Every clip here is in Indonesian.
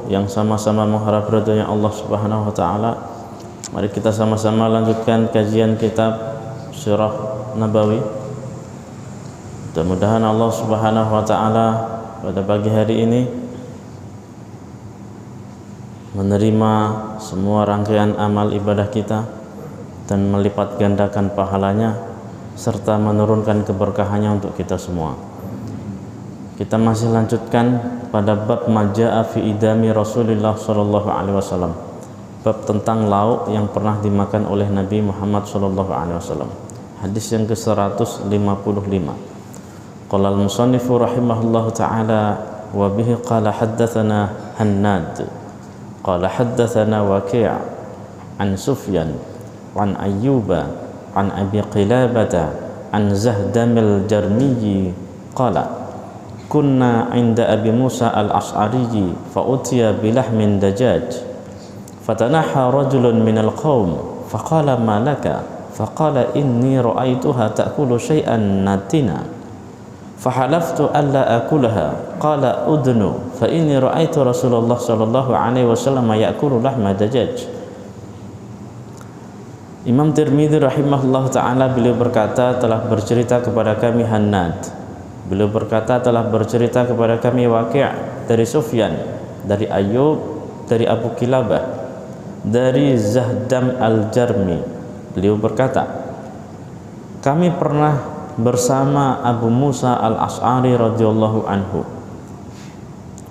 yang sama-sama mengharap ridhonya Allah Subhanahu wa taala, mari kita sama-sama lanjutkan kajian kitab Sirah Nabawi. Mudah-mudahan Allah Subhanahu wa taala pada pagi hari ini menerima semua rangkaian amal ibadah kita dan melipat gandakan pahalanya serta menurunkan keberkahannya untuk kita semua. Kita masih lanjutkan pada bab majaa fi idami Rasulullah sallallahu alaihi wasallam. Bab tentang lauk yang pernah dimakan oleh Nabi Muhammad sallallahu alaihi wasallam. Hadis yang ke-155. Qala al-musannifu rahimahullahu taala wa bihi qala haddatsana Hannad. Qala haddatsana Waqi' an Sufyan an Ayyuba an Abi Qilabah an Zahdamil Jarmiyyi qala kunna 'inda Abi Musa al-Ash'ari fa utiya bilahmin dajaj fatanaha rajulun minal qaum faqala ma laka faqala inni ra'aituha ta'kulu shay'an natina fahalaftu alla akulaha qala udnu fa inni ra'aitu Rasulullah sallallahu alaihi wasallam ya'kulu lahma dajaj. Imam Tirmidzi rahimahullah ta'ala beliau berkata telah bercerita kepada kami Hannad. Beliau berkata telah bercerita kepada kami Waqi' dari Sufyan, dari Ayyub, dari Abu Kilabah, dari Zahdam al-Jarmi. Beliau berkata, kami pernah bersama Abu Musa al-Ash'ari radhiyallahu anhu.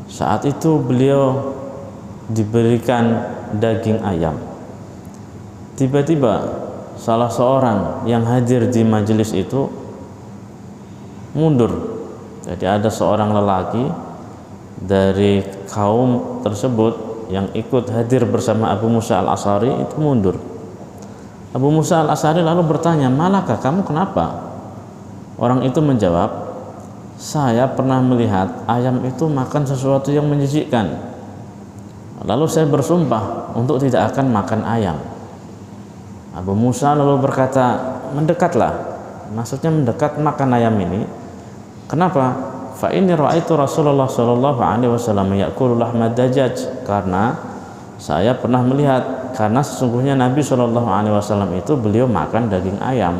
Saat itu beliau diberikan daging ayam. Tiba-tiba salah seorang yang hadir di majelis itu mundur. Jadi ada seorang lelaki dari kaum tersebut yang ikut hadir bersama Abu Musa al-Ash'ari itu mundur. Abu Musa al-Ash'ari lalu bertanya, malakah kamu, kenapa? Orang itu menjawab, saya pernah melihat ayam itu makan sesuatu yang menjijikkan, lalu saya bersumpah untuk tidak akan makan ayam. Abu Musa lalu berkata, mendekatlah. Maksudnya mendekat makan ayam ini. Kenapa? Fa inni ra'aitu Rasulullah sallallahu alaihi wasallam ya'kulu lahma dajaj, karena saya pernah melihat, karena sesungguhnya Nabi sallallahu alaihi wasallam itu beliau makan daging ayam.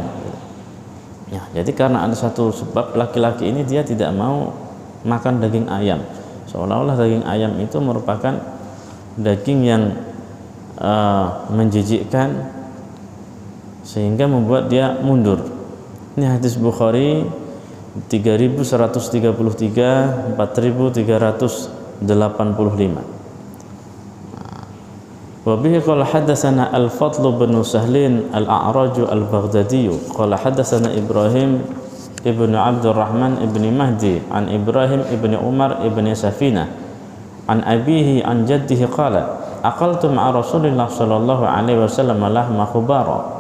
Ya, jadi karena ada satu sebab laki-laki ini dia tidak mau makan daging ayam. Seolah-olah daging ayam itu merupakan daging yang menjijikkan sehingga membuat dia mundur. Ini hadis Bukhari 3133, 4385. Wa bihi qala hadatsana al-Fadl bin Sahlin al-A'raj al-Baghdadi qala hadatsana Ibrahim ibn Abdurrahman ibn Mahdi an Ibrahim ibn Umar ibn Safina an abihi an jaddihi qala aqaltu ma'a Rasulillah sallallahu alaihi wasallam lahma khubara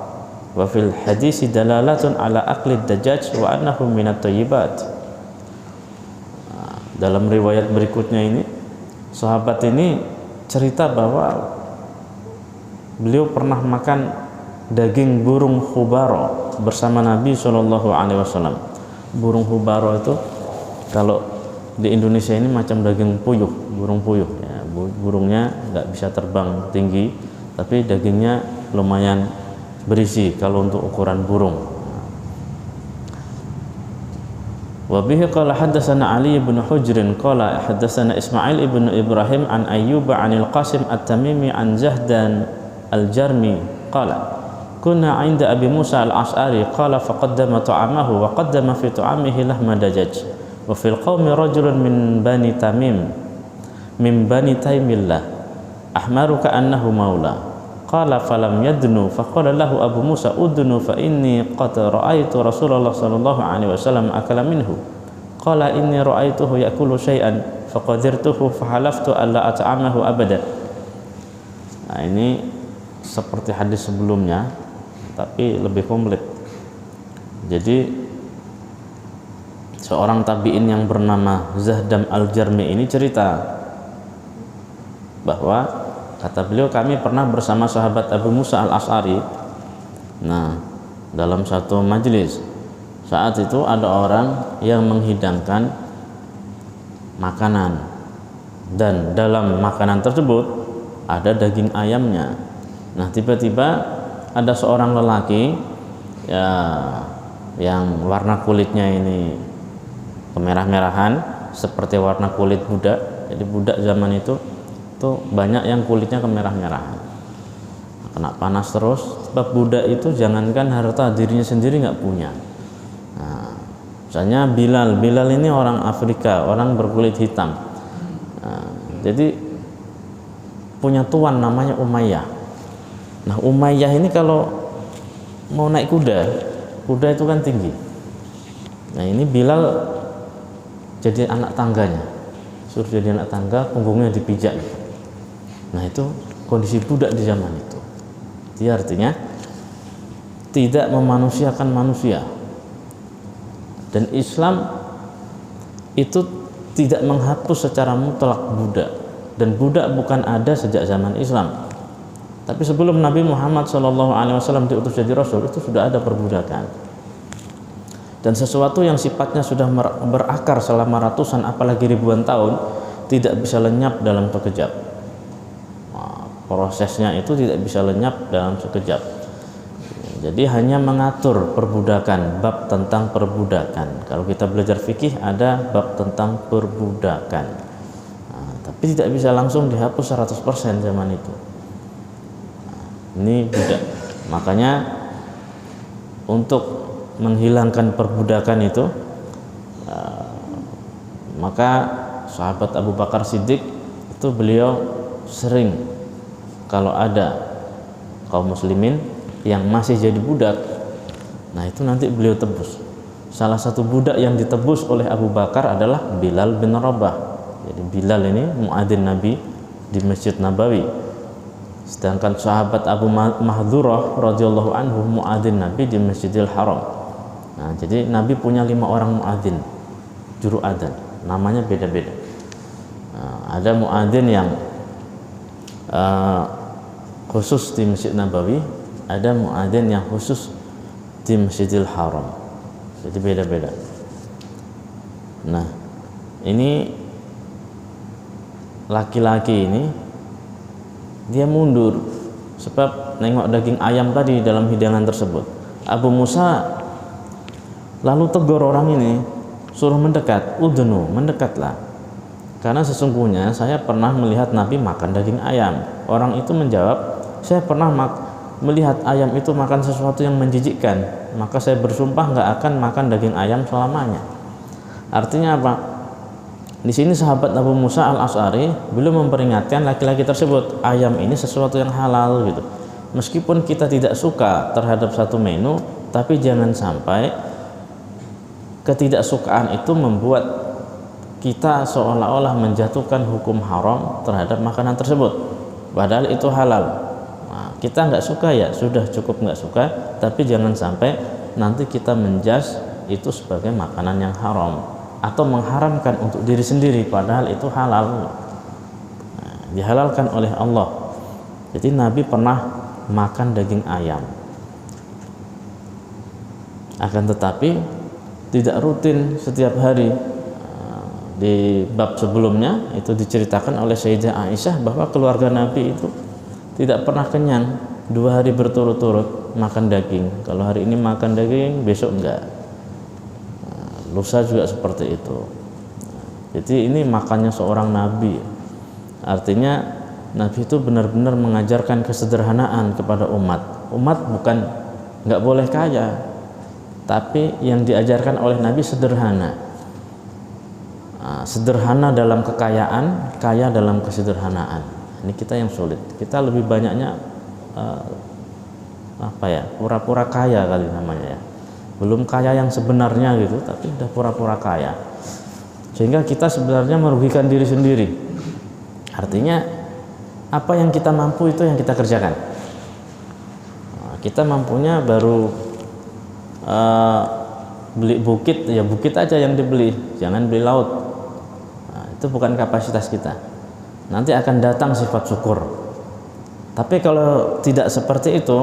wa fil hadisi dalalatun ala akli dajjaj wa annahu minat thayyibat. Dalam riwayat berikutnya ini sahabat ini cerita bahwa beliau pernah makan daging burung khubara bersama Nabi sallallahu alaihi wasallam. Burung khubara itu kalau di Indonesia ini macam daging puyuh, burung puyuh ya, burungnya nggak bisa terbang tinggi tapi dagingnya lumayan berisi kalau untuk ukuran burung. Wa bihi qala hadatsana Ali bin Hujr qala hadatsana Ismail ibn Ibrahim an Ayyub anil Qasim at-Tamimi an Zahdan al-Jarmi qala kunna 'inda Abi Musa al-Ash'ari qala faqaddama ta'amahu wa qaddama fi ta'amihi lahma dajaj wa fil qaumi rajulun min bani Tamim min bani Taimillah ahmaru ka'annahu maula. Qala falam yadnu faqala lahu Abu Musa udnu fa inni qad ra'aitu Rasulullah sallallahu alaihi wasallam akala minhu. Qala inni ra'aituhu ya'kulu syai'an faqadirtuhu fahalaftu alla at'amahu abada. Nah, ini seperti hadis sebelumnya tapi lebih komplit. Jadi seorang tabi'in yang bernama Zahdam al-Jarmi ini cerita bahwa kata beliau, kami pernah bersama sahabat Abu Musa al-Ash'ari. Nah, dalam satu majelis, saat itu ada orang yang menghidangkan makanan. dan dalam makanan tersebut ada daging ayamnya. Nah, tiba-tiba ada seorang lelaki ya yang warna kulitnya ini kemerah-merahan seperti warna kulit budak. Jadi budak zaman itu tuh banyak yang kulitnya kemerah-merahan, kena panas terus. Sebab budak itu jangankan harta dirinya sendiri nggak punya. Nah, misalnya Bilal ini orang Afrika, orang berkulit hitam. Nah, jadi punya tuan namanya Umayyah. Nah, Umayyah ini kalau mau naik kuda itu kan tinggi. Nah, ini Bilal jadi anak tangganya, suruh jadi anak tangga, punggungnya dipijak. Nah, itu kondisi budak di zaman itu. Dia artinya tidak memanusiakan manusia. Dan Islam itu tidak menghapus secara mutlak budak, dan budak bukan ada sejak zaman Islam. Tapi sebelum Nabi Muhammad SAW diutus jadi Rasul, itu sudah ada perbudakan. Dan sesuatu yang sifatnya sudah berakar selama ratusan apalagi ribuan tahun tidak bisa lenyap dalam sekejap. Nah, prosesnya itu tidak bisa lenyap dalam sekejap. Jadi hanya mengatur perbudakan, bab tentang perbudakan. Kalau kita belajar fikih ada bab tentang perbudakan. Nah, tapi tidak bisa langsung dihapus 100% zaman itu. Ini budak. Makanya untuk menghilangkan perbudakan itu maka sahabat Abu Bakar Siddiq itu beliau sering kalau ada kaum muslimin yang masih jadi budak, nah itu nanti beliau tebus. Salah satu budak yang ditebus oleh Abu Bakar adalah Bilal bin Rabah. Jadi Bilal ini muadzin Nabi di Masjid Nabawi. Sedangkan sahabat Abu Mahdhurah radhiyallahu anhu muadzin Nabi di Masjidil Haram. Nah, jadi Nabi punya 5 orang muadzin juru adzan, namanya beda-beda. Nah, ada muadzin yang khusus di Masjid Nabawi, ada muadzin yang khusus di Masjidil Haram. Jadi beda-beda. Nah, ini laki-laki ini dia mundur sebab nengok daging ayam tadi dalam hidangan tersebut. Abu Musa lalu tegur orang ini, suruh mendekat. Udnu, mendekatlah, karena sesungguhnya saya pernah melihat Nabi makan daging ayam. Orang itu menjawab, saya pernah melihat ayam itu makan sesuatu yang menjijikkan, maka saya bersumpah nggak akan makan daging ayam selamanya. Artinya apa? Di sini sahabat Abu Musa al-Asy'ari belum memperingatkan laki-laki tersebut, ayam ini sesuatu yang halal gitu. Meskipun kita tidak suka terhadap satu menu, tapi jangan sampai ketidaksukaan itu membuat kita seolah-olah menjatuhkan hukum haram terhadap makanan tersebut, padahal itu halal. Nah, kita nggak suka ya sudah, cukup nggak suka, tapi jangan sampai nanti kita menjas itu sebagai makanan yang haram atau mengharamkan untuk diri sendiri padahal itu halal. Nah, dihalalkan oleh Allah. Jadi Nabi pernah makan daging ayam, akan tetapi tidak rutin setiap hari. Di bab sebelumnya itu diceritakan oleh Sayyidah Aisyah bahwa keluarga Nabi itu tidak pernah kenyang 2 hari berturut-turut makan daging. Kalau hari ini makan daging, besok enggak, lusa juga seperti itu. Jadi ini makannya seorang Nabi. Artinya Nabi itu benar-benar mengajarkan kesederhanaan kepada umat. Umat bukan nggak boleh kaya, tapi yang diajarkan oleh Nabi sederhana. Sederhana dalam kekayaan, kaya dalam kesederhanaan. Ini kita yang sulit. Kita lebih banyaknya pura-pura kaya kali namanya ya. Belum kaya yang sebenarnya gitu, tapi udah pura-pura kaya, sehingga kita sebenarnya merugikan diri sendiri. Artinya apa yang kita mampu itu yang kita kerjakan. Kita mampunya baru beli bukit, ya bukit aja yang dibeli, jangan beli laut. Itu bukan kapasitas kita. Nanti akan datang sifat syukur. Tapi kalau tidak seperti itu,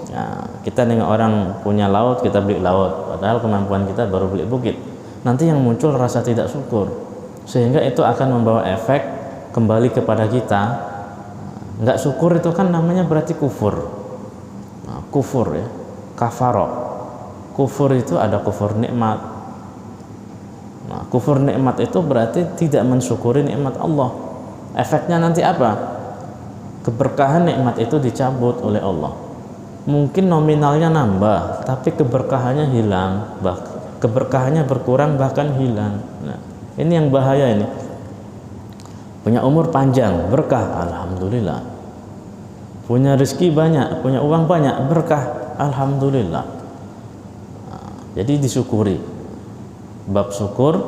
ya, kita dengan orang punya laut, kita beli laut, padahal kemampuan kita baru beli bukit. Nanti yang muncul rasa tidak syukur, sehingga itu akan membawa efek kembali kepada kita, nggak syukur itu kan namanya berarti kufur. Nah, kufur ya, kafaro. Kufur itu ada kufur nikmat. Nah, kufur nikmat itu berarti tidak mensyukuri nikmat Allah. Efeknya nanti apa? Keberkahan nikmat itu dicabut oleh Allah. Mungkin nominalnya nambah, tapi keberkahannya hilang, keberkahannya berkurang bahkan hilang. Nah, ini yang bahaya ini. Punya umur panjang, berkah, alhamdulillah. Punya rezeki banyak, punya uang banyak, berkah, alhamdulillah. Nah, jadi disyukuri. Bab syukur,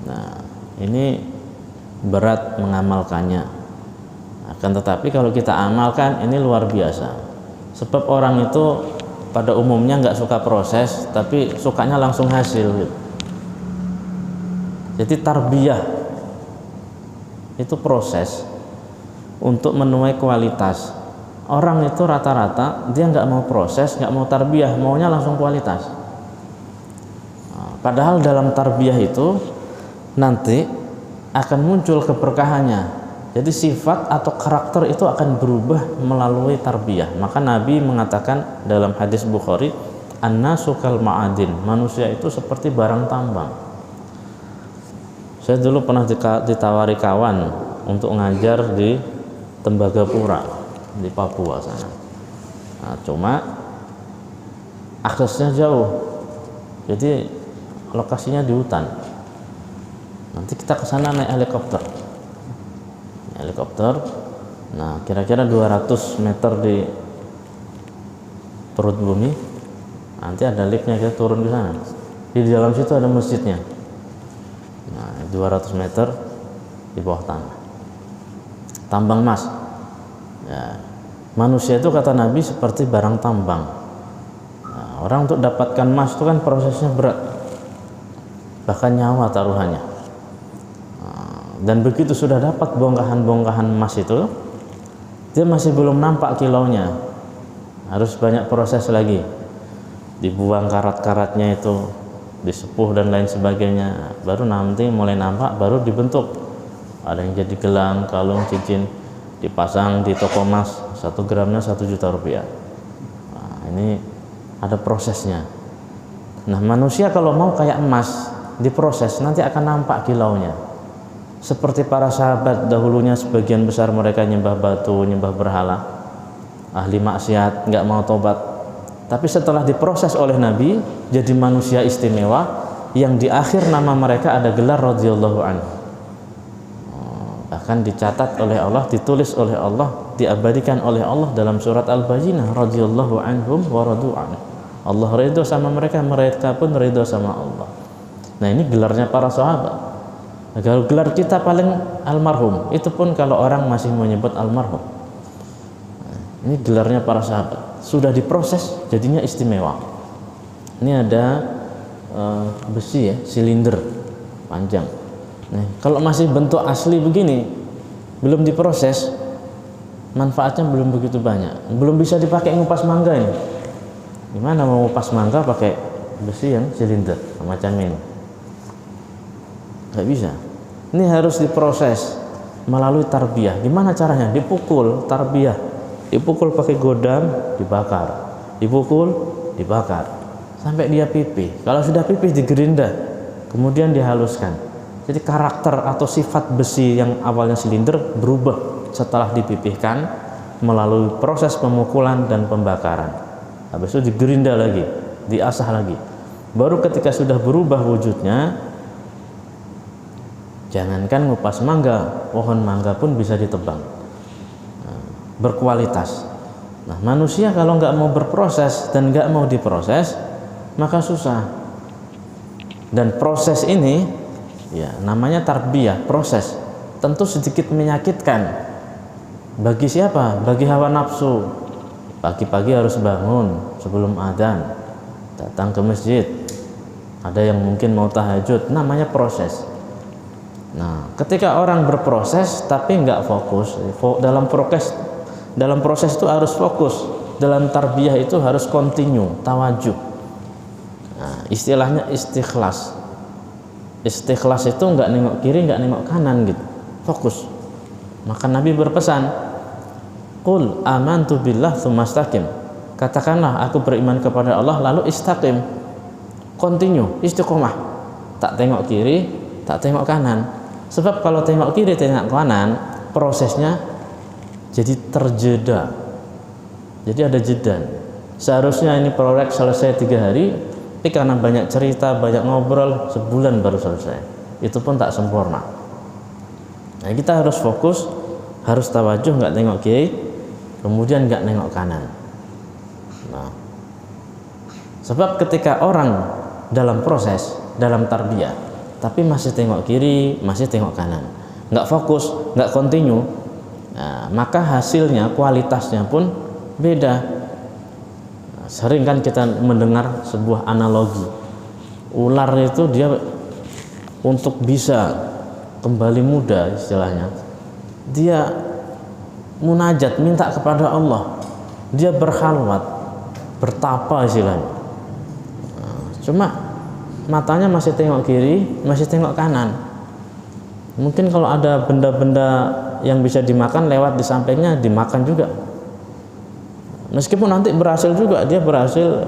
nah ini berat mengamalkannya. Akan tetapi kalau kita amalkan, ini luar biasa. Sebab orang itu pada umumnya nggak suka proses, tapi sukanya langsung hasil gitu. Jadi tarbiyah itu proses untuk menuai kualitas. Orang itu rata-rata dia nggak mau proses, nggak mau tarbiyah, maunya langsung kualitas. Padahal dalam tarbiyah itu nanti akan muncul keberkahannya. Jadi sifat atau karakter itu akan berubah melalui tarbiyah. Maka Nabi mengatakan dalam hadis Bukhari, an-nasu kal ma'adin, manusia itu seperti barang tambang. Saya dulu pernah ditawari kawan untuk ngajar di Tembagapura di Papua sana. Nah, cuma aksesnya jauh. Jadi lokasinya di hutan. Nanti kita ke sana naik helikopter. Nah, kira-kira 200 meter di perut bumi. Nanti ada liftnya, kita turun ke sana. Di dalam situ ada masjidnya. Nah, 200 meter di bawah tanah. Tambang emas. Ya, manusia itu kata Nabi seperti barang tambang. Nah, orang untuk dapatkan emas itu kan prosesnya berat. Bahkan nyawa taruhannya. Dan begitu sudah dapat bongkahan-bongkahan emas itu, dia masih belum nampak kilonya. Harus banyak proses lagi. Dibuang karat-karatnya itu, disepuh dan lain sebagainya. Baru nanti mulai nampak, baru dibentuk. Ada yang jadi gelang, kalung, cincin, dipasang di toko emas, 1 gramnya 1 juta rupiah. Nah, ini ada prosesnya. Nah, manusia kalau mau kayak emas, diproses nanti akan nampak kilaunya. Seperti para sahabat dahulunya, sebagian besar mereka nyembah batu, nyembah berhala, ahli maksiat, nggak mau tobat. Tapi setelah diproses oleh Nabi, jadi manusia istimewa yang di akhir nama mereka ada gelar radhiyallahu anhu. Bahkan dicatat oleh Allah, ditulis oleh Allah, diabadikan oleh Allah dalam surat Al-Bayyinah, radhiyallahu anhum wa radu anhu. Allah ridho sama mereka, mereka pun ridho sama Allah. Nah, ini gelarnya para sahabat. Nah, kalau gelar kita paling almarhum, itu pun kalau orang masih menyebut almarhum. Nah, ini gelarnya para sahabat. Sudah diproses, jadinya istimewa. Ini ada besi ya, silinder panjang. Nah, kalau masih bentuk asli begini, belum diproses, manfaatnya belum begitu banyak. Belum bisa dipakai ngupas mangga ini. Gimana mau ngupas mangga pakai besi yang silinder macam ini? Nggak bisa. Ini harus diproses melalui tarbiyah. Gimana caranya? Dipukul, tarbiyah. Dipukul pakai godam, dibakar. Dipukul, dibakar sampai dia pipih. Kalau sudah pipih digerinda, kemudian dihaluskan. Jadi karakter atau sifat besi yang awalnya silinder berubah setelah dipipihkan melalui proses pemukulan dan pembakaran. Habis itu digerinda lagi, diasah lagi. Baru ketika sudah berubah wujudnya, jangankan ngupas mangga, pohon mangga pun bisa ditebang. Nah, berkualitas. Nah, manusia kalau nggak mau berproses dan nggak mau diproses, maka susah. Dan proses ini, ya namanya tarbiyah, proses. Tentu sedikit menyakitkan. Bagi siapa? Bagi hawa nafsu. Pagi-pagi harus bangun sebelum adzan, datang ke masjid. Ada yang mungkin mau tahajud, namanya proses. Nah, ketika orang berproses tapi nggak fokus, dalam proses itu harus fokus. Dalam tarbiyah itu harus continue, tawajuh. Nah, istilahnya istikhlas. Istikhlas itu nggak nengok kiri, nggak nengok kanan gitu, fokus. Maka Nabi berpesan, qul amantu billah tsumma istaqim. Katakanlah aku beriman kepada Allah lalu istaqim. Continue, istiqomah. Tak tengok kiri, tak tengok kanan. Sebab kalau tengok kiri, tengok kanan, prosesnya jadi terjeda. Jadi ada jeda. Seharusnya ini proyek selesai 3 hari, tapi karena banyak cerita, banyak ngobrol, sebulan baru selesai. Itu pun tak sempurna. Nah, kita harus fokus, harus tawajuh, nggak tengok kiri, kemudian nggak nengok kanan. Nah, sebab ketika orang dalam proses, dalam tarbiyah, tapi masih tengok kiri, masih tengok kanan, nggak fokus, nggak continue, nah, maka hasilnya, kualitasnya pun beda. Nah, sering kan kita mendengar sebuah analogi, ular itu dia untuk bisa kembali muda istilahnya, dia munajat, minta kepada Allah, dia berkhalwat, bertapa istilahnya. Nah, cuma matanya masih tengok kiri, masih tengok kanan. Mungkin kalau ada benda-benda yang bisa dimakan lewat di sampingnya, dimakan juga. Meskipun nanti berhasil juga, dia berhasil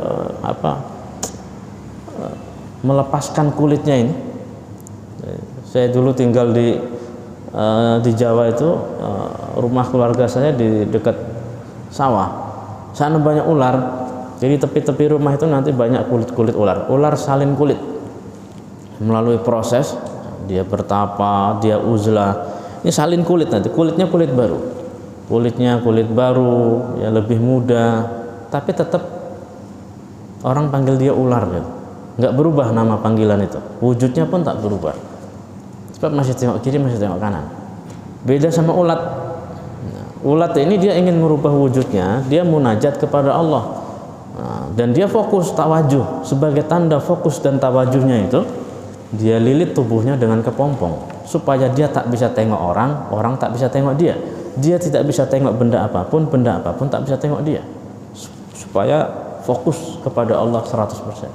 melepaskan kulitnya ini. Saya dulu tinggal di Jawa itu, rumah keluarga saya di dekat sawah. Sana banyak ular. Jadi tepi-tepi rumah itu nanti banyak kulit-kulit ular. Ular salin kulit. Melalui proses dia bertapa, dia uzlah. Ini salin kulit, nanti kulitnya kulit baru. Kulitnya kulit baru, ya lebih muda, tapi tetap orang panggil dia ular gitu. Nggak berubah nama panggilan itu. Wujudnya pun tak berubah. Sebab masih tengok kiri, masih tengok kanan. Beda sama ulat. Nah, ulat ini dia ingin merubah wujudnya, dia munajat kepada Allah. Nah, dan dia fokus tawajuh. Sebagai tanda fokus dan tawajuhnya itu, dia lilit tubuhnya dengan kepompong supaya dia tak bisa tengok orang, orang tak bisa tengok dia. Dia tidak bisa tengok benda apapun tak bisa tengok dia. Supaya fokus kepada Allah 100%.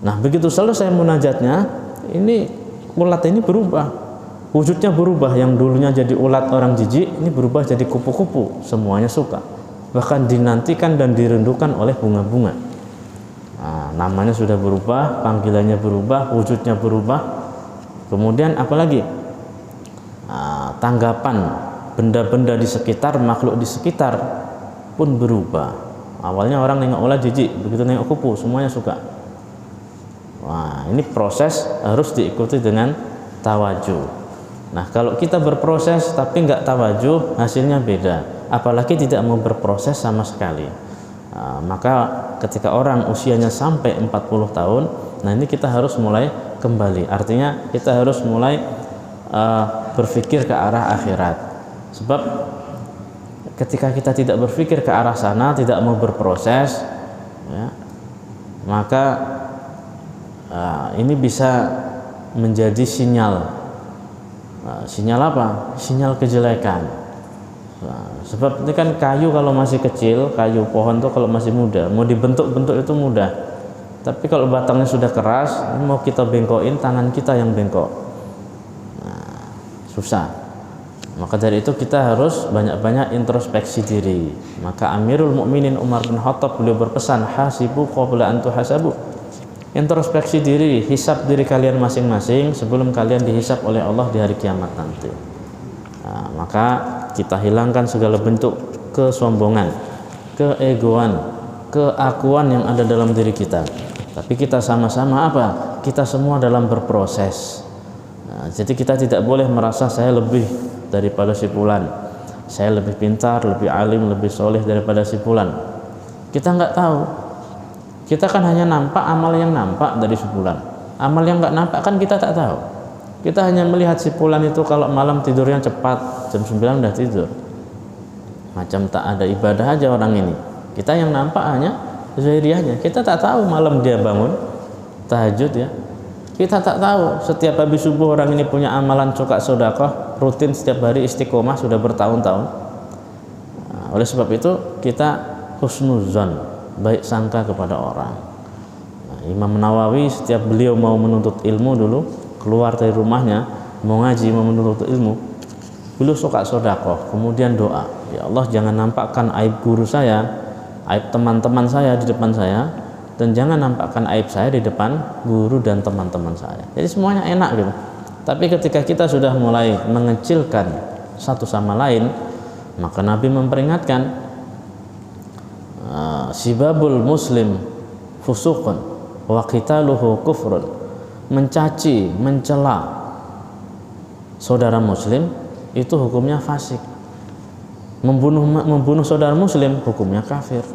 Nah, begitu selesai munajatnya, ini ulat ini berubah, wujudnya berubah. Yang dulunya jadi ulat orang jijik, ini berubah jadi kupu-kupu, semuanya suka, bahkan dinantikan dan dirindukan oleh bunga-bunga. Nah, namanya sudah berubah, panggilannya berubah, wujudnya berubah. Kemudian apalagi tanggapan benda-benda di sekitar, makhluk di sekitar pun berubah. Awalnya orang nengok ulat jijik, begitu nengok kupu semuanya suka. Wah, ini proses harus diikuti dengan tawajuh. Nah, kalau kita berproses tapi nggak tawajuh, hasilnya beda. Apalagi tidak mau berproses sama sekali. Nah, maka ketika orang usianya sampai 40 tahun, nah ini kita harus mulai kembali. Artinya kita harus mulai berpikir ke arah akhirat. Sebab ketika kita tidak berpikir ke arah sana, tidak mau berproses, ya, maka ini bisa menjadi sinyal. Sinyal apa? Sinyal kejelekan. Sebab ini kan kayu kalau masih kecil, kayu pohon tuh kalau masih muda, mau dibentuk-bentuk itu mudah. Tapi kalau batangnya sudah keras, mau kita bengkokin, tangan kita yang bengkok. Nah, susah. Maka dari itu kita harus banyak-banyak introspeksi diri. Maka Amirul Mukminin Umar bin Khattab beliau berpesan, hasibu qabla an tuhasabu. Introspeksi diri, hisab diri kalian masing-masing sebelum kalian dihisab oleh Allah di hari kiamat nanti. Nah, maka kita hilangkan segala bentuk kesombongan, keegoan, keakuan yang ada dalam diri kita. Tapi kita sama-sama apa? Kita semua dalam berproses. Nah, jadi kita tidak boleh merasa saya lebih daripada si fulan, saya lebih pintar, lebih alim, lebih soleh daripada si fulan. Kita nggak tahu. Kita kan hanya nampak amal yang nampak dari sebulan. Amal yang nggak nampak kan kita tak tahu. Kita hanya melihat si fulan itu kalau malam tidurnya cepat, jam 9 udah tidur. Macam tak ada ibadah aja orang ini. Kita yang nampak hanya zahiriyahnya. Kita tak tahu malam dia bangun tahajud ya. Kita tak tahu setiap habis subuh orang ini punya amalan cokak sedekah rutin setiap hari istiqomah sudah bertahun-tahun. Nah, oleh sebab itu kita husnuzan, baik sangka kepada orang. Nah, Imam Nawawi setiap beliau mau menuntut ilmu dulu, keluar dari rumahnya mau ngaji, mau menuntut ilmu, beliau suka sedekah, kemudian doa, ya Allah jangan nampakkan aib guru saya, aib teman-teman saya di depan saya, dan jangan nampakkan aib saya di depan guru dan teman-teman saya. Jadi semuanya enak gitu. Tapi ketika kita sudah mulai mengecilkan satu sama lain, maka Nabi memperingatkan, sibabul muslim fusuqun wa qitaluhu kufrun. Mencaci, mencela saudara muslim itu hukumnya fasik. Membunuh saudara muslim hukumnya kafir.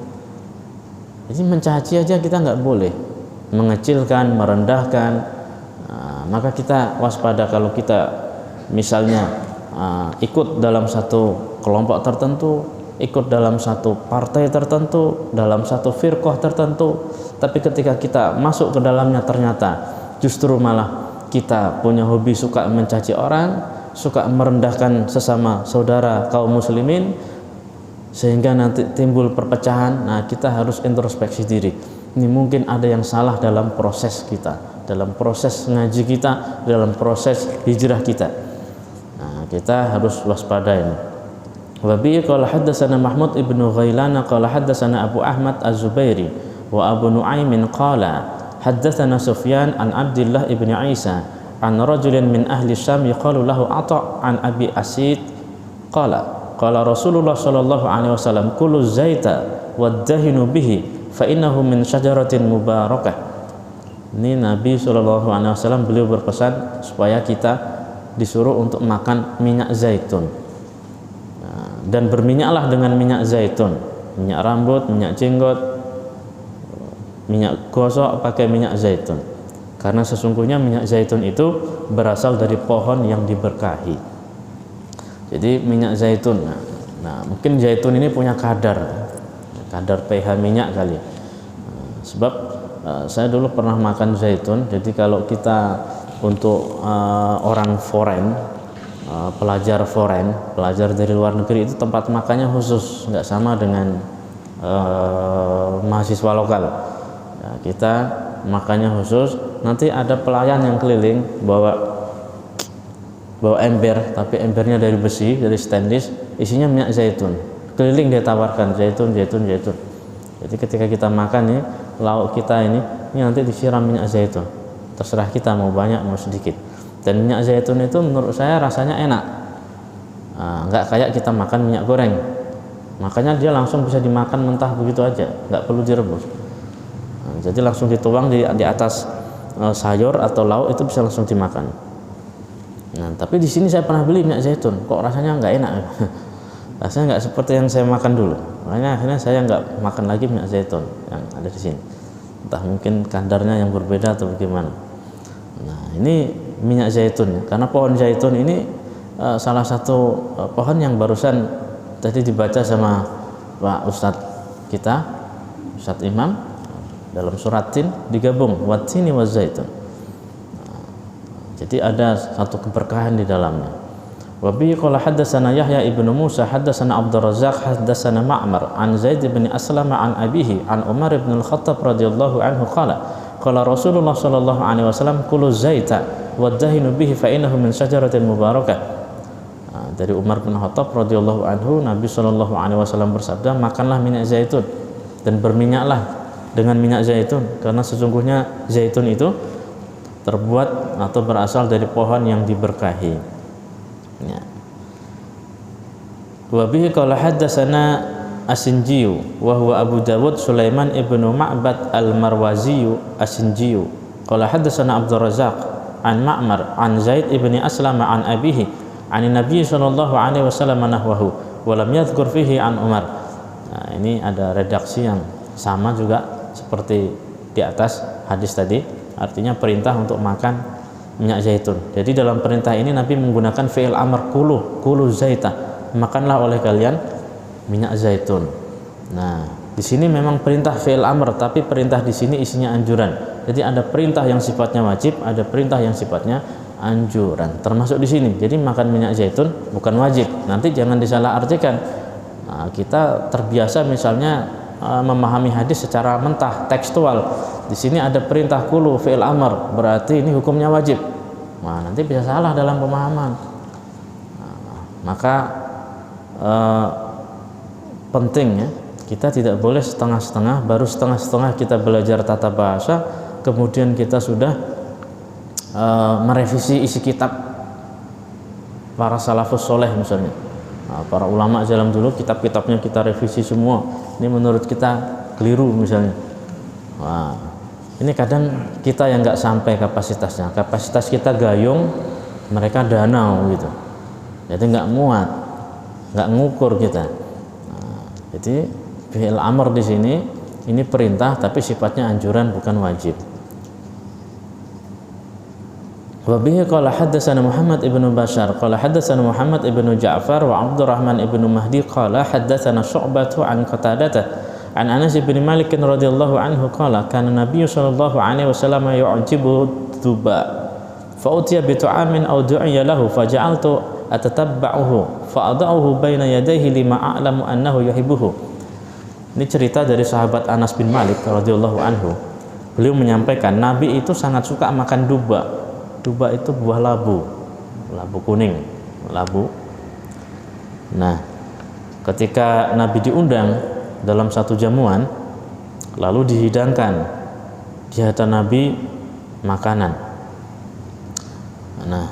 Jadi mencaci aja kita nggak boleh, mengecilkan, merendahkan. Maka kita waspada kalau kita misalnya ikut dalam satu kelompok tertentu, ikut dalam satu partai tertentu, dalam satu firqah tertentu, tapi ketika kita masuk ke dalamnya ternyata justru malah kita punya hobi suka mencaci orang, suka merendahkan sesama saudara kaum muslimin, sehingga nanti timbul perpecahan. Nah, kita harus introspeksi diri. Ini mungkin ada yang salah dalam proses kita, dalam proses ngaji kita, dalam proses hijrah kita. Nah, kita harus waspada ini. Wa bi qala haddatsana Mahmud ibnu Ghailan qala haddatsana Abu Ahmad Az-Zubairi wa Abu Nuaimin qala haddatsana Sufyan an Abdullah ibni Isa an rajulin min ahli Syam yuqalu lahu Atha an Abi Asid qala qala Rasulullah sallallahu alaihi wasallam kullu zaita waddahinu bihi fa innahu min syajaratin mubarakah. Ini Nabi sallallahu alaihi wasallam beliau berpesan supaya kita disuruh untuk makan minyak zaitun. Dan berminyaklah dengan minyak zaitun, minyak rambut, minyak jenggot, minyak gosok pakai minyak zaitun. Karena sesungguhnya minyak zaitun itu berasal dari pohon yang diberkahi. Jadi minyak zaitun, nah mungkin zaitun ini punya kadar pH minyak kali. Sebab saya dulu pernah makan zaitun. Jadi kalau kita untuk orang foreign, pelajar dari luar negeri itu tempat makannya khusus, nggak sama dengan mahasiswa lokal. Ya, kita makannya khusus. Nanti ada pelayan yang keliling bawa ember, tapi embernya dari besi, dari stainless, isinya minyak zaitun. Keliling dia tawarkan zaitun. Jadi ketika kita makan nih, lauk kita ini nanti disiram minyak zaitun. Terserah kita mau banyak mau sedikit. Dan minyak zaitun itu menurut saya rasanya enak, nggak kayak kita makan minyak goreng. Makanya dia langsung bisa dimakan mentah begitu aja, nggak perlu direbus. Jadi langsung dituang di atas sayur atau lauk, itu bisa langsung dimakan. Nah, tapi di sini saya pernah beli minyak zaitun, kok rasanya nggak enak. Rasanya nggak seperti yang saya makan dulu. Makanya akhirnya saya nggak makan lagi minyak zaitun yang ada di sini. Entah mungkin kadarnya yang berbeda atau bagaimana. Nah, ini minyak zaitun, karena pohon zaitun ini salah satu pohon yang barusan tadi dibaca sama Pak Ustadz kita, Ustadz Imam, dalam surat Tin digabung wattini waz zaitun. Jadi ada satu keberkahan di dalamnya. Wa bi qala haddatsana Yahya ibnu Musa haddatsana Abdur Razzaq haddatsana Ma'mar an Zaid bin Aslam an abihi an Umar bin Al-Khattab radhiyallahu anhu qala qala Rasulullah sallallahu alaihi wasallam kullu zaita waddahinu bihi fa innahu min syajaratin mubarakah. Dari Umar bin Khattab radhiyallahu anhu, Nabi sallallahu alaihi wasallam bersabda, makanlah minyak zaitun dan berminyaklah dengan minyak zaitun, karena sesungguhnya zaitun itu terbuat atau berasal dari pohon yang diberkahi. Ya. Wa bihi qala haddatsana As-Sinjiyu wa huwa Abu Dawud Sulaiman ibnu Ma'bad Al-Marwaziyu As-Sinjiyu qala haddatsana Abdur Razzaq an Ma'mar an Zaid ibni Aslam an abihi an Nabi sallallahu alaihi wasallam nahwahu wa lam yadhkur fihi an Umar. Nah, ini ada redaksi yang sama juga seperti di atas hadis tadi, artinya perintah untuk makan minyak zaitun. Jadi dalam perintah ini Nabi menggunakan fi'il amr, kulu zaita, makanlah oleh kalian minyak zaitun. Nah, di sini memang perintah fi'il amr, tapi perintah di sini isinya anjuran. Jadi ada perintah yang sifatnya wajib, ada perintah yang sifatnya anjuran. Termasuk di sini. Jadi makan minyak zaitun bukan wajib. Nanti jangan disalahartikan. Nah, kita terbiasa misalnya memahami hadis secara mentah, tekstual. Di sini ada perintah kulu fi'il amr, berarti ini hukumnya wajib. Nah, nanti bisa salah dalam pemahaman. Nah, Maka penting ya, kita tidak boleh setengah-setengah, baru setengah-setengah kita belajar tata bahasa, kemudian kita sudah merevisi isi kitab para salafus soleh misalnya. Nah, para ulama zaman dulu kitab-kitabnya kita revisi semua. Ini menurut kita keliru misalnya. Wah, ini kadang kita yang nggak sampai kapasitasnya. Kapasitas kita gayung, mereka danau gitu. Jadi nggak muat, nggak ngukur kita. Nah, jadi fi'il amr di sini ini perintah tapi sifatnya anjuran bukan wajib. Wa bihi qala haddatsana Muhammad ibnu Bashar qala haddatsana Muhammad ibnu Ja'far wa Abdurrahman ibnu Mahdi qala haddatsana Syu'bah an Qatadah an Anas bin Malik radhiyallahu anhu qala kana Nabiy sallallahu alaihi wasallam yu'jibu duba fa utiya bi tu'amin aw du'iya lahu faja'altu atatabba'uhu fa ada'uhu baina yadayhi lima a'lamu annahu yuhibbuhu. Ini cerita dari sahabat Anas bin Malik radhiyallahu anhu. Beliau menyampaikan Nabi itu sangat suka makan duba. Duba itu buah labu, labu kuning, labu. Nah, ketika Nabi diundang dalam satu jamuan, lalu dihidangkan di hadapan Nabi makanan. Nah,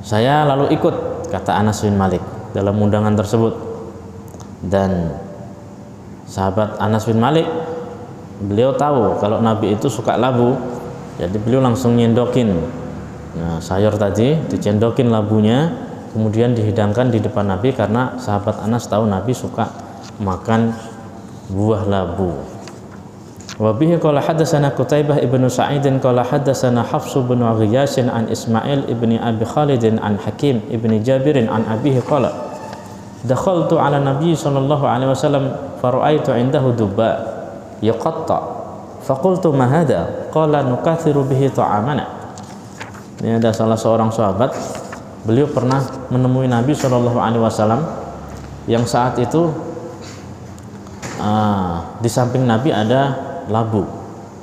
saya lalu ikut, kata Anas bin Malik dalam undangan tersebut. Dan sahabat Anas bin Malik, beliau tahu kalau Nabi itu suka labu, jadi beliau langsung nyendokin. Nah, sayur tadi dicendokin labunya, kemudian dihidangkan di depan Nabi karena sahabat Anas tahu Nabi suka makan buah labu. Wa bihi qala hadatsana Qutaibah ibnu Sa'id qala hadatsana Hafs bin Ghiyash an Ismail ibni Abi Khalid an Hakim ibni Jabir an abihi qala dakhaltu ala Nabi sallallahu alaihi wasallam fara'aitu indahu dubba yaqatta faqultu ma hadha qala nukathiru bihi ta'amana. Ini ada salah seorang sahabat, beliau pernah menemui Nabi sallallahu alaihi wasallam yang saat itu di samping Nabi ada labu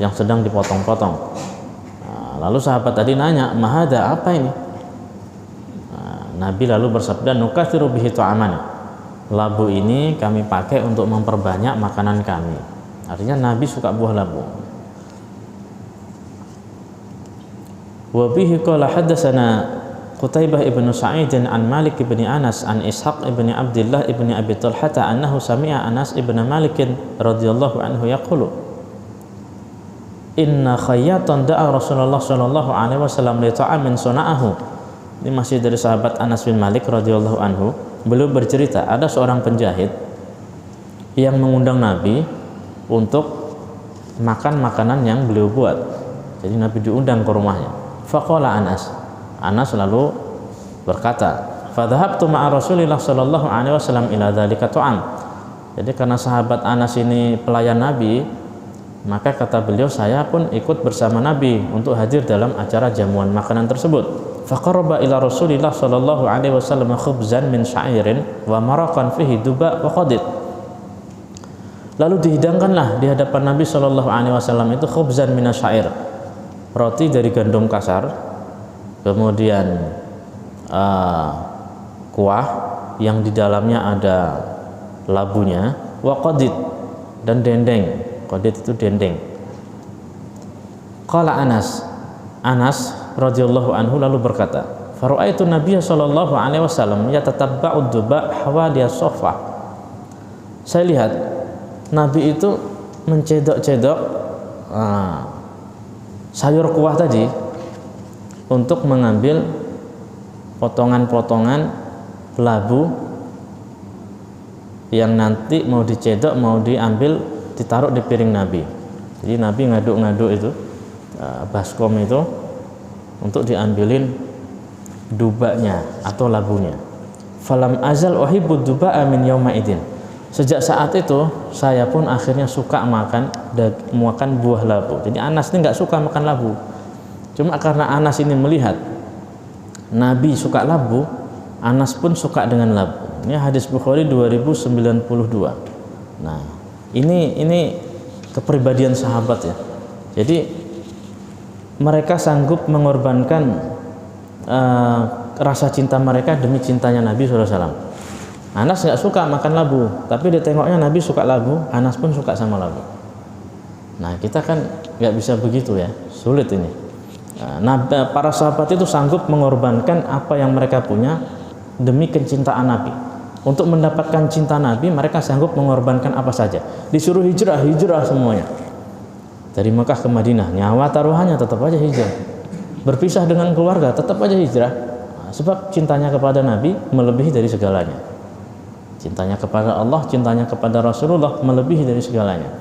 yang sedang dipotong-potong. Lalu sahabat tadi nanya, mahada, apa ini? Nabi lalu bersabda, nukathiru bihi ta'amana. Labu ini kami pakai untuk memperbanyak makanan kami. Artinya Nabi suka buah labu. Wa bihi qala haddatsana Qutaibah ibnu Sa'id an Malik ibn Anas an Ishaq ibn Abdullah ibn Abi Talhah annahu sami'a Anas ibn Malik radhiyallahu anhu yaqulu inna khayyatan da'a Rasulullah sallallahu alaihi wasallam li ta'amin suna'ahu. Ini masih dari sahabat Anas bin Malik radhiyallahu anhu. Beliau bercerita ada seorang penjahit yang mengundang Nabi untuk makan makanan yang beliau buat. Jadi Nabi diundang ke rumahnya. Faqala Anas lalu berkata, "Fadhahabtu ma'a Rasulillah sallallahu alaihi wasallam ila dzalika ta'am." Jadi karena sahabat Anas ini pelayan Nabi, maka kata beliau, saya pun ikut bersama Nabi untuk hadir dalam acara jamuan makanan tersebut. Faqaraba ila Rasulillah sallallahu alaihi wasallam khubzan min sya'irin wa maraqan fihi duba wa qadid. Lalu dihidangkanlah di hadapan Nabi sallallahu alaihi wasallam itu khubzan min syair, roti dari gandum kasar, kemudian kuah yang di dalamnya ada labunya, wa qadid, dan dendeng. Qadid itu dendeng. Qala Anas radhiyallahu anhu lalu berkata, "Fara'aitu Nabiy sallallahu alaihi wasallam yatatabba'u duba hawaliya sofa." Saya lihat Nabi itu mencedok-cedok sayur kuah tadi untuk mengambil potongan-potongan labu yang nanti mau dicedok, mau diambil, ditaruh di piring Nabi. Jadi Nabi ngaduk-ngaduk itu baskom itu untuk diambilin dubanya atau labunya. Falam azal uhibbu duba'a min yauma idin. Sejak saat itu saya pun akhirnya suka makan buah labu. Jadi Anas ini nggak suka makan labu. Cuma karena Anas ini melihat Nabi suka labu, Anas pun suka dengan labu. Ini hadis Bukhari 2092. Nah, ini kepribadian sahabat ya. Jadi mereka sanggup mengorbankan rasa cinta mereka demi cintanya Nabi SAW. Anas nggak suka makan labu, tapi ditengoknya Nabi suka labu, Anas pun suka sama labu. Nah kita kan nggak bisa begitu ya, sulit ini. Nah, para sahabat itu sanggup mengorbankan apa yang mereka punya demi kecintaan Nabi. Untuk mendapatkan cinta Nabi, mereka sanggup mengorbankan apa saja. Disuruh hijrah semuanya. Dari Mekah ke Madinah, nyawa taruhannya tetap aja hijrah. Berpisah dengan keluarga, tetap aja hijrah. Nah, sebab cintanya kepada Nabi melebihi dari segalanya. Cintanya kepada Allah, cintanya kepada Rasulullah melebihi dari segalanya.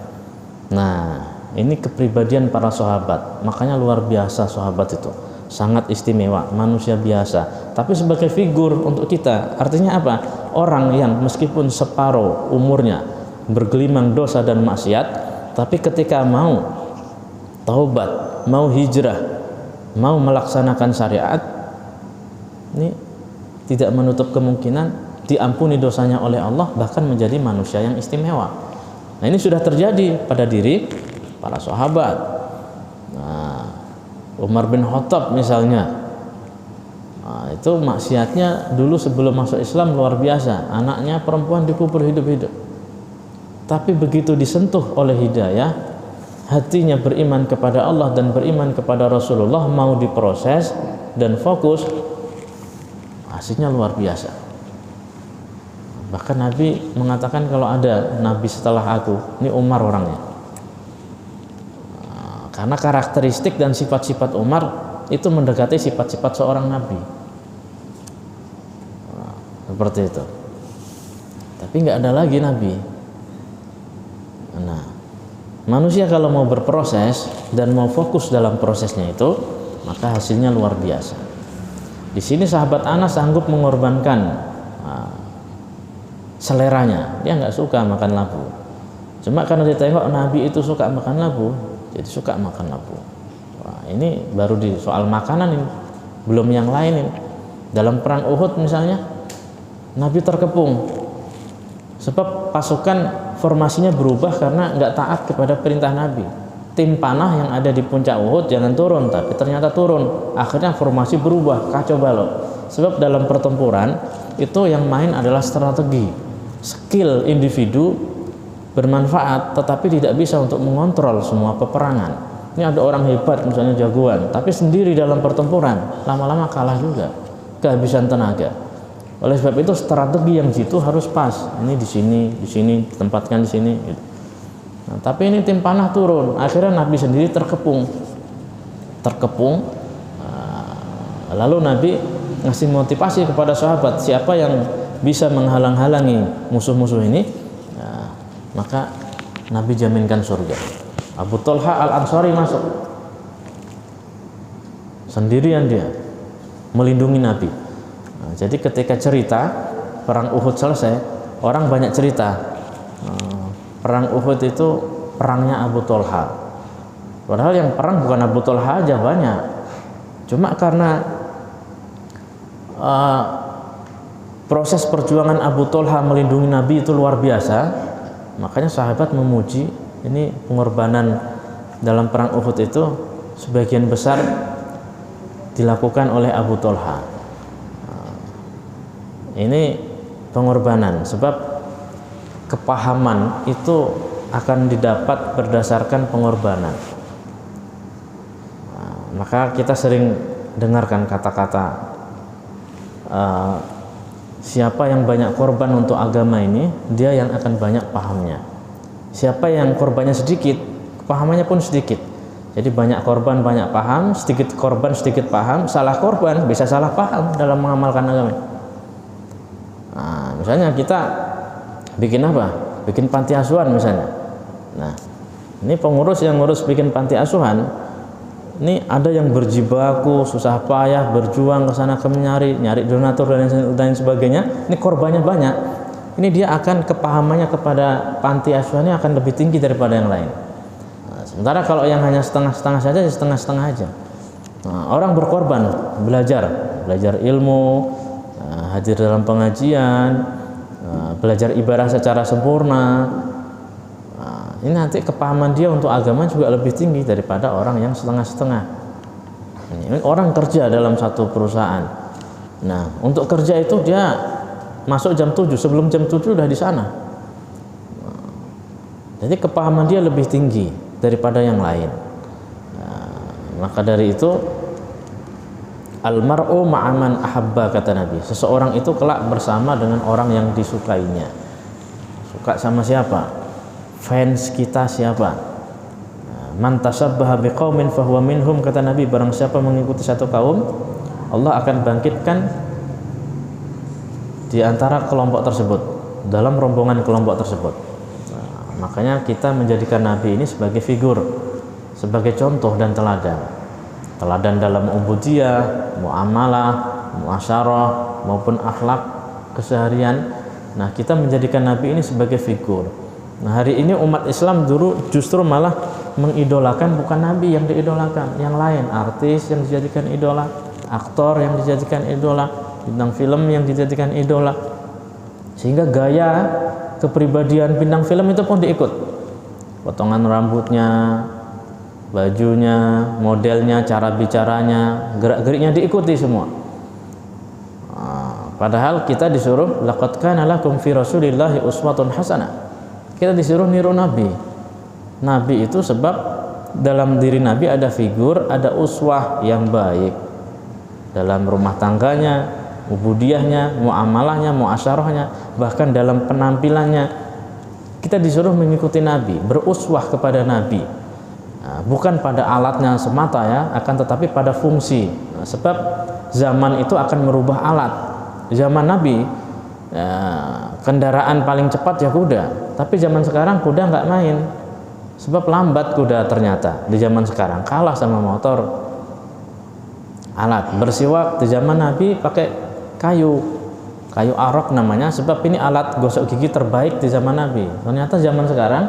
Nah, ini kepribadian para sahabat. Makanya luar biasa sahabat itu. Sangat istimewa, manusia biasa. Tapi sebagai figur untuk kita, artinya apa? Orang yang meskipun separuh umurnya bergelimang dosa dan maksiat, tapi ketika mau taubat, mau hijrah, mau melaksanakan syariat, ini tidak menutup kemungkinan diampuni dosanya oleh Allah, bahkan menjadi manusia yang istimewa. Nah, ini sudah terjadi pada diri para sahabat. Nah, Umar bin Khattab misalnya, nah, itu maksiatnya dulu sebelum masuk Islam luar biasa. Anaknya perempuan dikubur hidup-hidup. Tapi begitu disentuh oleh hidayah, hatinya beriman kepada Allah dan beriman kepada Rasulullah, mau diproses dan fokus, hasilnya luar biasa. Bahkan Nabi mengatakan kalau ada Nabi setelah aku, ini Umar orangnya. Karena karakteristik dan sifat-sifat Umar itu mendekati sifat-sifat seorang Nabi. Nah, seperti itu. Tapi nggak ada lagi Nabi. Nah, manusia kalau mau berproses dan mau fokus dalam prosesnya itu, maka hasilnya luar biasa. Di sini sahabat Anas sanggup mengorbankan seleranya. Dia nggak suka makan labu. Cuma karena ditengok Nabi itu suka makan labu, jadi suka makan labu. Wah, ini baru di soal makanan ini, belum yang lain ini. Dalam perang Uhud misalnya, Nabi terkepung sebab pasukan formasinya berubah karena nggak taat kepada perintah Nabi. Tim panah yang ada di puncak Uhud jangan turun, tapi ternyata turun. Akhirnya formasi berubah, kacau balau. Sebab dalam pertempuran itu yang main adalah strategi, skill individu bermanfaat, tetapi tidak bisa untuk mengontrol semua peperangan. Ini ada orang hebat misalnya jagoan, tapi sendiri dalam pertempuran lama-lama kalah juga, kehabisan tenaga. Oleh sebab itu strategi yang jitu harus pas. Ini di sini ditempatkan di sini. Gitu. Nah, tapi ini tim panah turun, akhirnya Nabi sendiri terkepung. Lalu Nabi ngasih motivasi kepada sahabat, siapa yang bisa menghalang-halangi musuh-musuh ini, maka Nabi jaminkan surga. Abu Talha Al-Ansari masuk sendirian, dia melindungi Nabi. Nah, jadi ketika cerita perang Uhud selesai, orang banyak cerita perang Uhud itu perangnya Abu Talha. Padahal yang perang bukan Abu Talha aja, banyak. Cuma karena proses perjuangan Abu Talha melindungi Nabi itu luar biasa, makanya sahabat memuji ini pengorbanan dalam perang Uhud itu sebagian besar dilakukan oleh Abu Talha. Ini pengorbanan, sebab kepahaman itu akan didapat berdasarkan pengorbanan. Maka kita sering dengarkan kata-kata siapa yang banyak korban untuk agama ini, dia yang akan banyak pahamnya. Siapa yang korbannya sedikit, pahamannya pun sedikit. Jadi banyak korban banyak paham, sedikit korban sedikit paham. Salah korban bisa salah paham dalam mengamalkan agama. Nah, misalnya kita bikin apa? Bikin panti asuhan misalnya. Nah, ini pengurus yang ngurus bikin panti asuhan, ini ada yang berjibaku, susah payah, berjuang ke sana kemari, nyari donatur dan lain sebagainya. Ini korbannya banyak. Ini dia akan kepahamannya kepada panti asuhannya akan lebih tinggi daripada yang lain. Nah, sementara kalau yang hanya setengah-setengah saja, setengah-setengah aja. Nah, orang berkorban, belajar ilmu, hadir dalam pengajian, belajar ibadah secara sempurna. Ini nanti kepahaman dia untuk agama juga lebih tinggi daripada orang yang setengah-setengah. Ini orang kerja dalam satu perusahaan, Nah, untuk kerja itu dia masuk jam 7, sebelum jam 7 udah di sana. Jadi kepahaman dia lebih tinggi daripada yang lain. Maka dari itu almar'u ma'aman ahabba, kata Nabi. Seseorang itu kelak bersama dengan orang yang disukainya. Suka sama siapa? Fans kita siapa? Man tasabbaha biqaumin fahuwa minhum, kata Nabi. Barang siapa mengikuti satu kaum, Allah akan bangkitkan di antara kelompok tersebut, dalam rombongan kelompok tersebut. Makanya kita menjadikan Nabi ini sebagai figur, sebagai contoh dan teladan. Teladan dalam ubudiyah, muamalah, muasyarah maupun akhlak keseharian. Nah, kita menjadikan Nabi ini sebagai figur. Nah, hari ini umat Islam dulu justru malah mengidolakan bukan Nabi yang diidolakan, yang lain, artis yang dijadikan idola, aktor yang dijadikan idola, bintang film yang dijadikan idola, sehingga gaya kepribadian bintang film itu pun diikut. Potongan rambutnya, bajunya, modelnya, cara bicaranya, gerak-geriknya diikuti semua. Padahal kita disuruh laqad kana lakum fi rasulillahi uswatun hasanah. Kita disuruh niru Nabi. Nabi itu sebab dalam diri Nabi ada figur, ada uswah yang baik dalam rumah tangganya, ubudiyahnya, muamalahnya, muasyarahnya, bahkan dalam penampilannya. Kita disuruh mengikuti Nabi, beruswah kepada Nabi. Nah, bukan pada alatnya semata ya, akan tetapi pada fungsi. Nah, sebab zaman itu akan merubah alat. Zaman Nabi kendaraan paling cepat ya kuda, tapi zaman sekarang kuda nggak main, sebab lambat kuda ternyata di zaman sekarang, kalah sama motor. Alat bersiwak di zaman Nabi pakai kayu arok namanya, sebab ini alat gosok gigi terbaik di zaman Nabi. Ternyata zaman sekarang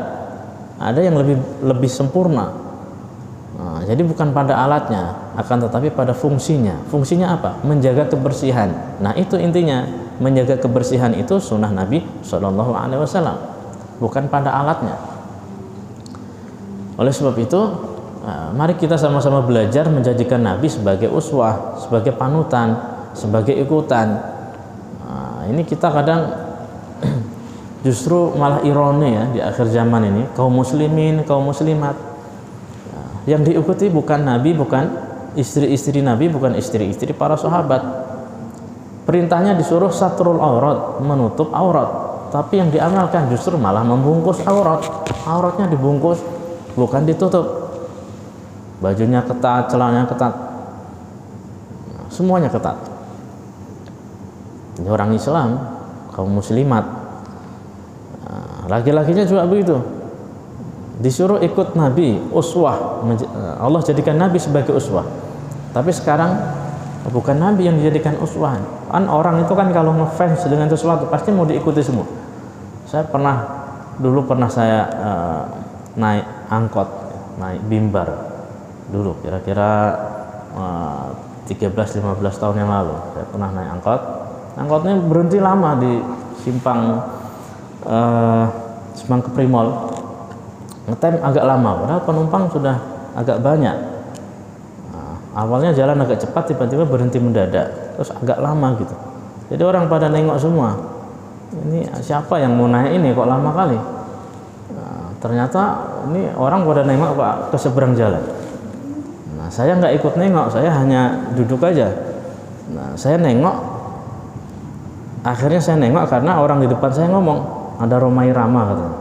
ada yang lebih sempurna. Nah, jadi bukan pada alatnya, akan tetapi pada fungsinya. Fungsinya apa? Menjaga kebersihan. Nah, itu intinya, menjaga kebersihan itu sunnah Nabi SAW, bukan pada alatnya. Oleh sebab itu, mari kita sama-sama belajar menjadikan Nabi sebagai uswah, sebagai panutan, sebagai ikutan. Ini kita kadang justru malah ironi ya, di akhir zaman ini kaum muslimin, kaum muslimat yang diikuti bukan Nabi, bukan istri-istri Nabi, bukan istri-istri para sahabat. Perintahnya disuruh satrul aurat, menutup aurat, tapi yang diamalkan justru malah membungkus aurat. Auratnya dibungkus, bukan ditutup. Bajunya ketat, celananya ketat, semuanya ketat. Ini orang Islam, kaum muslimat, laki-lakinya juga begitu, disuruh ikut Nabi, uswah. Allah jadikan Nabi sebagai uswah. Tapi sekarang bukan Nabi yang dijadikan uswah. Kan orang itu kan kalau ngefans dengan sesuatu pasti mau diikuti semua. Saya dulu pernah saya naik angkot, naik bimbar dulu, kira-kira 13-15 tahun yang lalu. Saya pernah naik angkot. Angkotnya berhenti lama di simpang Keprimol, ngetem agak lama, padahal penumpang sudah agak banyak. Awalnya jalan agak cepat, tiba-tiba berhenti mendadak, terus agak lama gitu. Jadi orang pada nengok semua, ini siapa yang mau naik ini kok lama kali. Ternyata ini orang pada nengok ke seberang jalan. Nah, saya nggak ikut nengok, saya hanya duduk aja. Nah, saya nengok. Akhirnya saya nengok karena orang di depan saya ngomong, ada Romai Rama katanya.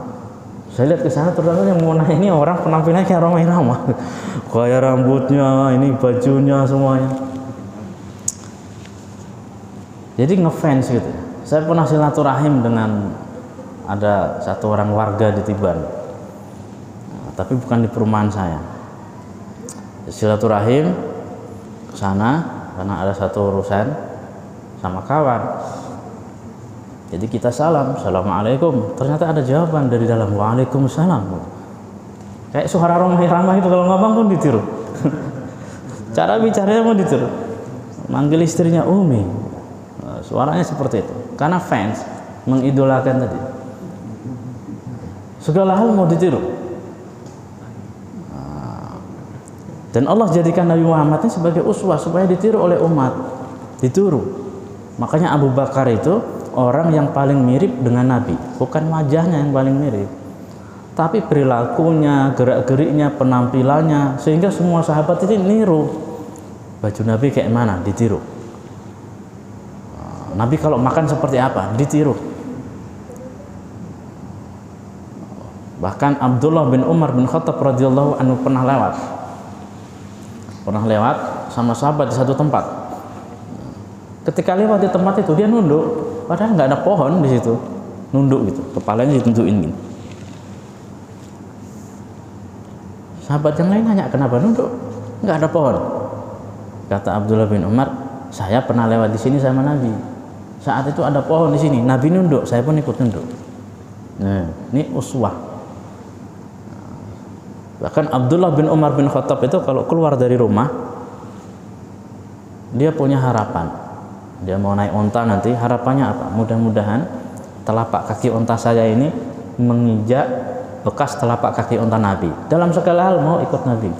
Saya lihat ke sana, ternyata yang mau naik ini orang penampilannya kayak Romai Rama. Kayak rambutnya, ini bajunya, semuanya. Jadi ngefans gitu. Saya pernah silaturahim dengan ada satu orang warga di Tiban, tapi bukan di perumahan saya. Silaturahim ke sana karena ada satu urusan sama kawan. Jadi kita salam, assalamualaikum. Ternyata ada jawaban dari dalam, waalaikumsalam. Kayak suara Romai Rama itu, kalau ngomong pun ditiru. Cara bicaranya pun ditiru. Manggil istrinya Umi, suaranya seperti itu. Karena fans mengidolakan tadi. Segala hal mau ditiru. Dan Allah jadikan Nabi Muhammad ini sebagai uswah supaya ditiru oleh umat, ditiru. Makanya Abu Bakar itu orang yang paling mirip dengan Nabi, bukan wajahnya yang paling mirip, tapi perilakunya, gerak-geriknya, penampilannya, sehingga semua sahabat itu niru. Baju Nabi kayak mana? Ditiru. Nabi kalau makan seperti apa? Ditiru. Bahkan Abdullah bin Umar bin Khattab radhiyallahu anhu pernah lewat sama sahabat di satu tempat. Ketika lewat di tempat itu dia nunduk, padahal nggak ada pohon di situ, nunduk gitu, kepalanya ditunjukin gini. Sahabat yang lain nanya, kenapa nunduk? Nggak ada pohon. Kata Abdullah bin Umar, saya pernah lewat di sini sama Nabi. Saat itu ada pohon di sini, Nabi nunduk, saya pun ikut nunduk. Nah, ini uswah. Bahkan Abdullah bin Umar bin Khattab itu kalau keluar dari rumah, dia punya harapan. Dia mau naik onta nanti, harapannya apa? Mudah-mudahan telapak kaki onta saya ini menginjak bekas telapak kaki onta Nabi. Dalam segala hal mau ikut Nabi.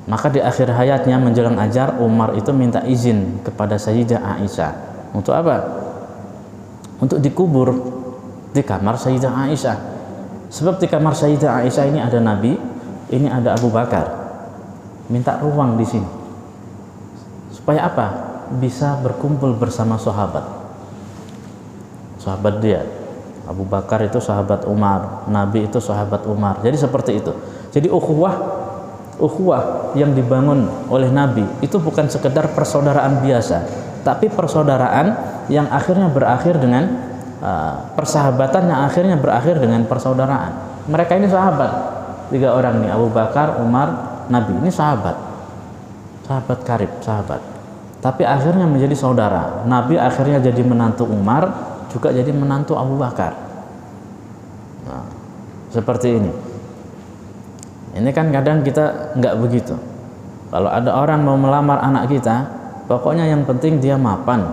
Maka di akhir hayatnya menjelang ajar, Umar itu minta izin kepada Sayyidah Aisyah. Untuk apa? Untuk dikubur di kamar Sayyidah Aisyah. Sebab di kamar Sayyidah Aisyah ini ada Nabi, ini ada Abu Bakar. Minta ruang di sini. Supaya apa? Bisa berkumpul bersama sahabat. Sahabat dia. Abu Bakar itu sahabat Umar, Nabi itu sahabat Umar. Jadi seperti itu. Jadi ukhuwah yang dibangun oleh Nabi itu bukan sekedar persaudaraan biasa, tapi persaudaraan yang akhirnya berakhir dengan persahabatan yang akhirnya berakhir dengan persaudaraan. Mereka ini sahabat, 3 orang nih, Abu Bakar, Umar, Nabi, ini sahabat karib, sahabat. Tapi akhirnya menjadi saudara. Nabi akhirnya jadi menantu Umar, juga jadi menantu Abu Bakar. Nah, seperti ini. Ini kan kadang kita nggak begitu. Kalau ada orang mau melamar anak kita, pokoknya yang penting dia mapan.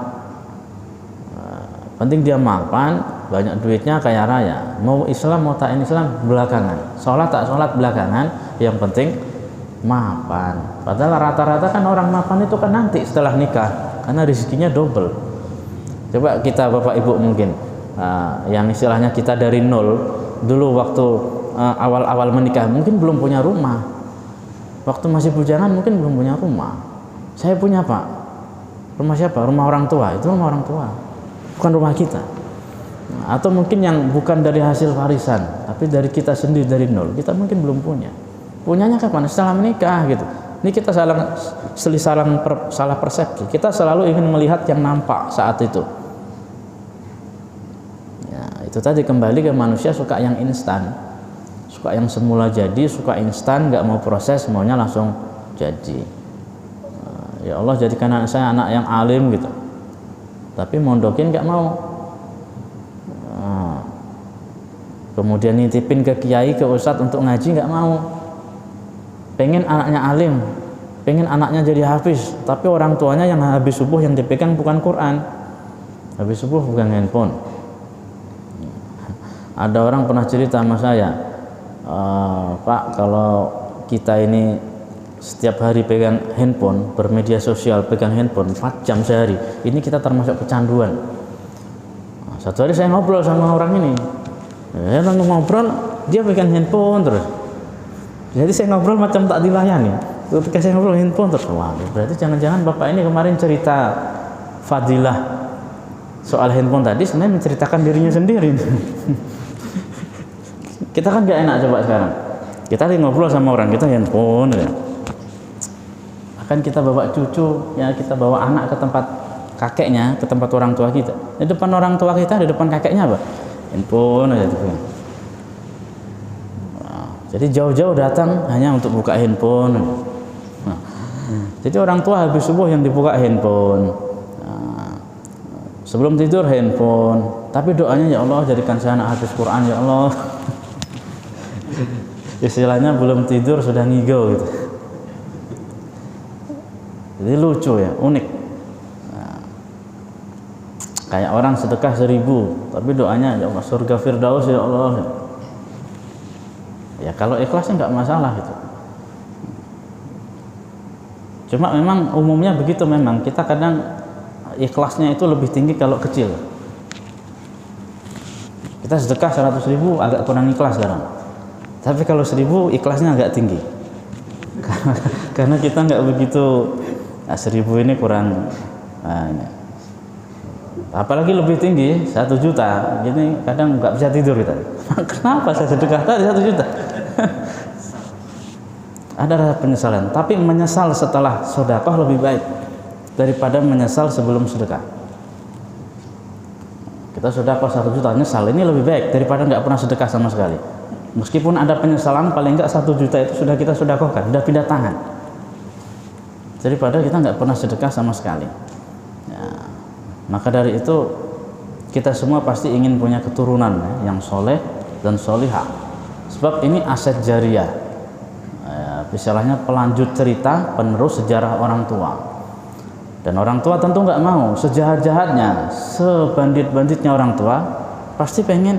Penting dia mapan, banyak duitnya, kaya raya. Mau Islam, mau tak Islam belakangan. Sholat tak sholat belakangan. Yang penting mapan. Padahal rata-rata kan orang mapan itu kan nanti setelah nikah, karena rezekinya double. Coba kita Bapak Ibu mungkin yang istilahnya kita dari nol dulu waktu awal-awal menikah mungkin belum punya rumah, waktu masih bujangan mungkin belum punya rumah. Saya punya Pak, rumah siapa? Rumah orang tua. Itu rumah orang tua, bukan rumah kita. Atau mungkin yang bukan dari hasil warisan, tapi dari kita sendiri, dari nol, kita mungkin belum punya. Punyanya kapan? Setelah menikah gitu. Ini kita salah persepsi. Kita selalu ingin melihat yang nampak saat itu. Ya, itu tadi kembali ke manusia suka yang instan, suka yang semula jadi, suka instan, nggak mau proses, maunya langsung jadi. Ya Allah, jadikan anak saya anak yang alim gitu, tapi mondokin nggak mau. Kemudian nitipin ke kiai, ke ustadz untuk ngaji, nggak mau. Pengen anaknya alim, pengen anaknya jadi hafiz, tapi orang tuanya yang habis subuh yang dipegang bukan Quran, habis subuh bukan handphone. Ada orang pernah cerita sama saya, Pak, kalau kita ini setiap hari pegang handphone, bermedia sosial, pegang handphone 4 jam sehari, ini kita termasuk kecanduan. Satu hari saya ngobrol sama orang ini, ngobrol, dia pegang handphone terus. Jadi saya ngobrol macam tak dilayani. Ketika saya ngobrol handphone terus, wah, berarti jangan-jangan Bapak ini kemarin cerita fadilah soal handphone tadi sebenarnya menceritakan dirinya sendiri. Kita kan gak enak coba sekarang. Kita lagi ngobrol sama orang, kita handphone ya. Akan kita bawa cucu, ya kita bawa anak ke tempat kakeknya, ke tempat orang tua kita. Di depan orang tua kita, di depan kakeknya apa? Handphone aja tuh. Jadi jauh-jauh datang hanya untuk buka handphone. Jadi orang tua habis subuh yang dibuka handphone. Sebelum tidur handphone. Tapi doanya, ya Allah jadikan saya anak hafiz Quran ya Allah. Istilahnya belum tidur sudah ngigau gitu. Jadi lucu ya, unik. Kayak orang sedekah 1000, tapi doanya ya Allah surga firdaus ya Allah. Ya kalau ikhlasnya nggak masalah itu. Cuma memang umumnya begitu, memang kita kadang ikhlasnya itu lebih tinggi kalau kecil. Kita sedekah 100.000 agak kurang ikhlas sekarang. Tapi kalau 1.000 ikhlasnya agak tinggi. Karena kita nggak begitu, 1.000 ini kurang. Ini. Apalagi lebih tinggi 1 juta, jadi kadang nggak bisa tidur kita. Kenapa saya sedekah tadi 1 juta? Ada rasa penyesalan, tapi menyesal setelah sedekah lebih baik daripada menyesal sebelum sedekah. Kita sedekah 1 juta, nyesal, ini lebih baik daripada nggak pernah sedekah sama sekali. Meskipun ada penyesalan, paling nggak 1 juta itu sudah kita sedekahkan, sudah pindah tangan, daripada kita nggak pernah sedekah sama sekali. Ya, maka dari itu kita semua pasti ingin punya keturunan yang soleh dan solihah, sebab ini aset jariah. Istilahnya pelanjut cerita, penerus sejarah orang tua. Dan orang tua tentu nggak mau, sejahat-jahatnya, sebandit-banditnya orang tua, pasti pengen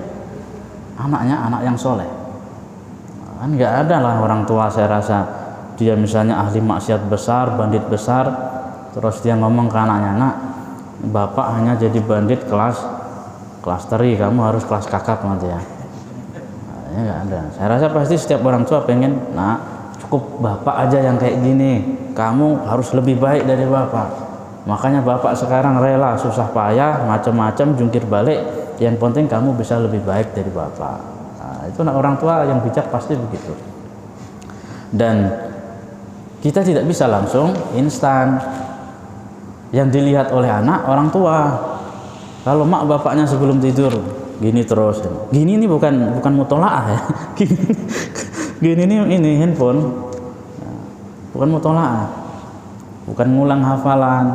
anaknya anak yang soleh. Kan nggak ada lah orang tua, saya rasa dia misalnya ahli maksiat besar, bandit besar, terus dia ngomong ke anaknya, nak, bapak hanya jadi bandit kelas teri, kamu harus kelas kakap nanti ya. Nah, nggak ada. Saya rasa pasti setiap orang tua pengen, nak, cukup bapak aja yang kayak gini, kamu harus lebih baik dari bapak. Makanya bapak sekarang rela susah payah macam-macam jungkir balik, yang penting kamu bisa lebih baik dari bapak. Nah, itu orang tua yang bijak pasti begitu. Dan kita tidak bisa langsung instan. Yang dilihat oleh anak orang tua. Kalau mak bapaknya sebelum tidur gini terus, gini ini bukan mutolaah ya. Gini ini handphone, bukan mutolaah, bukan ngulang hafalan,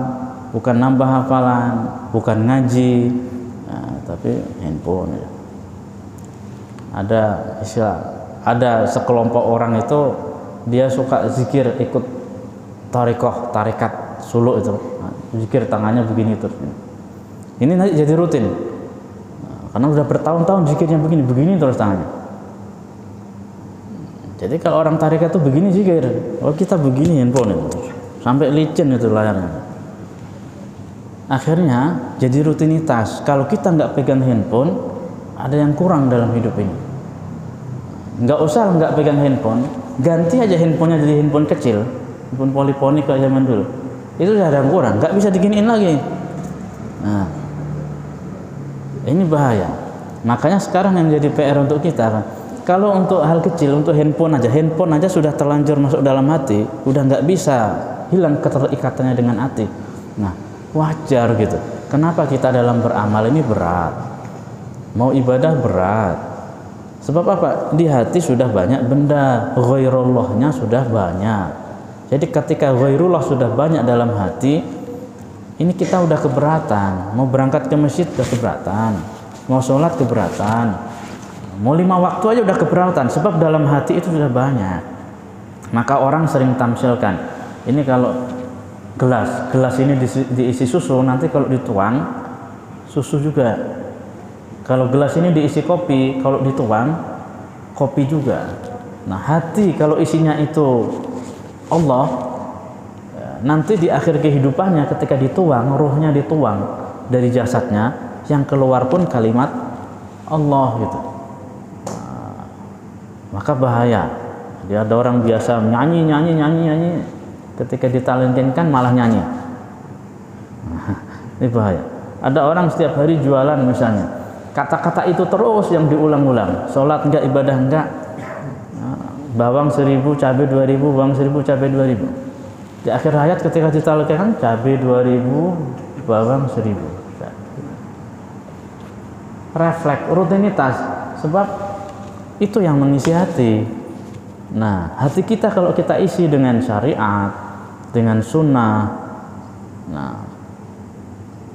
bukan nambah hafalan, bukan ngaji, tapi handphone. Ya. Ada sekelompok orang itu dia suka zikir ikut tarekat suluk itu, zikir tangannya begini terus. Ini nanti jadi rutin, karena udah bertahun-tahun zikirnya begini terus tangannya. Jadi kalau orang tarekat itu begini zikir, oh kita begini handphone itu, sampai licin itu layarnya. Akhirnya jadi rutinitas. Kalau kita nggak pegang handphone, ada yang kurang dalam hidup ini. Nggak usah nggak pegang handphone, ganti aja handphonenya jadi handphone kecil, handphone poliponi kayak zaman dulu. Itu sudah ada yang kurang, nggak bisa diginiin lagi. Nah, ini bahaya. Makanya sekarang yang jadi PR untuk kita kan, kalau untuk hal kecil, untuk handphone aja sudah terlanjur masuk dalam hati, udah nggak bisa hilang keterikatannya dengan hati. Nah, wajar gitu. Kenapa kita dalam beramal ini berat? Mau ibadah berat. Sebab apa? Di hati sudah banyak benda, ghairullahnya sudah banyak. Jadi ketika ghairullah sudah banyak dalam hati, ini kita udah keberatan. Mau berangkat ke masjid udah keberatan, mau sholat keberatan, mau 5 waktu aja udah keberatan, sebab dalam hati itu sudah banyak. Maka orang sering tamsilkan, ini kalau gelas ini diisi susu, nanti kalau dituang susu juga. Kalau gelas ini diisi kopi, kalau dituang kopi juga. Nah, hati kalau isinya itu Allah, nanti di akhir kehidupannya ketika dituang, ruhnya dituang dari jasadnya, yang keluar pun kalimat Allah gitu. Maka bahaya. Dia ada orang biasa nyanyi, ketika ditalentinkan malah nyanyi. Ini bahaya. Ada orang setiap hari jualan misalnya, kata-kata itu terus yang diulang-ulang. Sholat enggak, ibadah enggak, bawang 1.000, cabai 2.000, bawang 1.000, cabai 2.000. Di akhir hayat ketika ditalentinkan, cabai 2.000, bawang 1.000. Refleks, rutinitas, sebab itu yang mengisi hati. Nah, hati kita kalau kita isi dengan syariat, dengan sunnah, nah,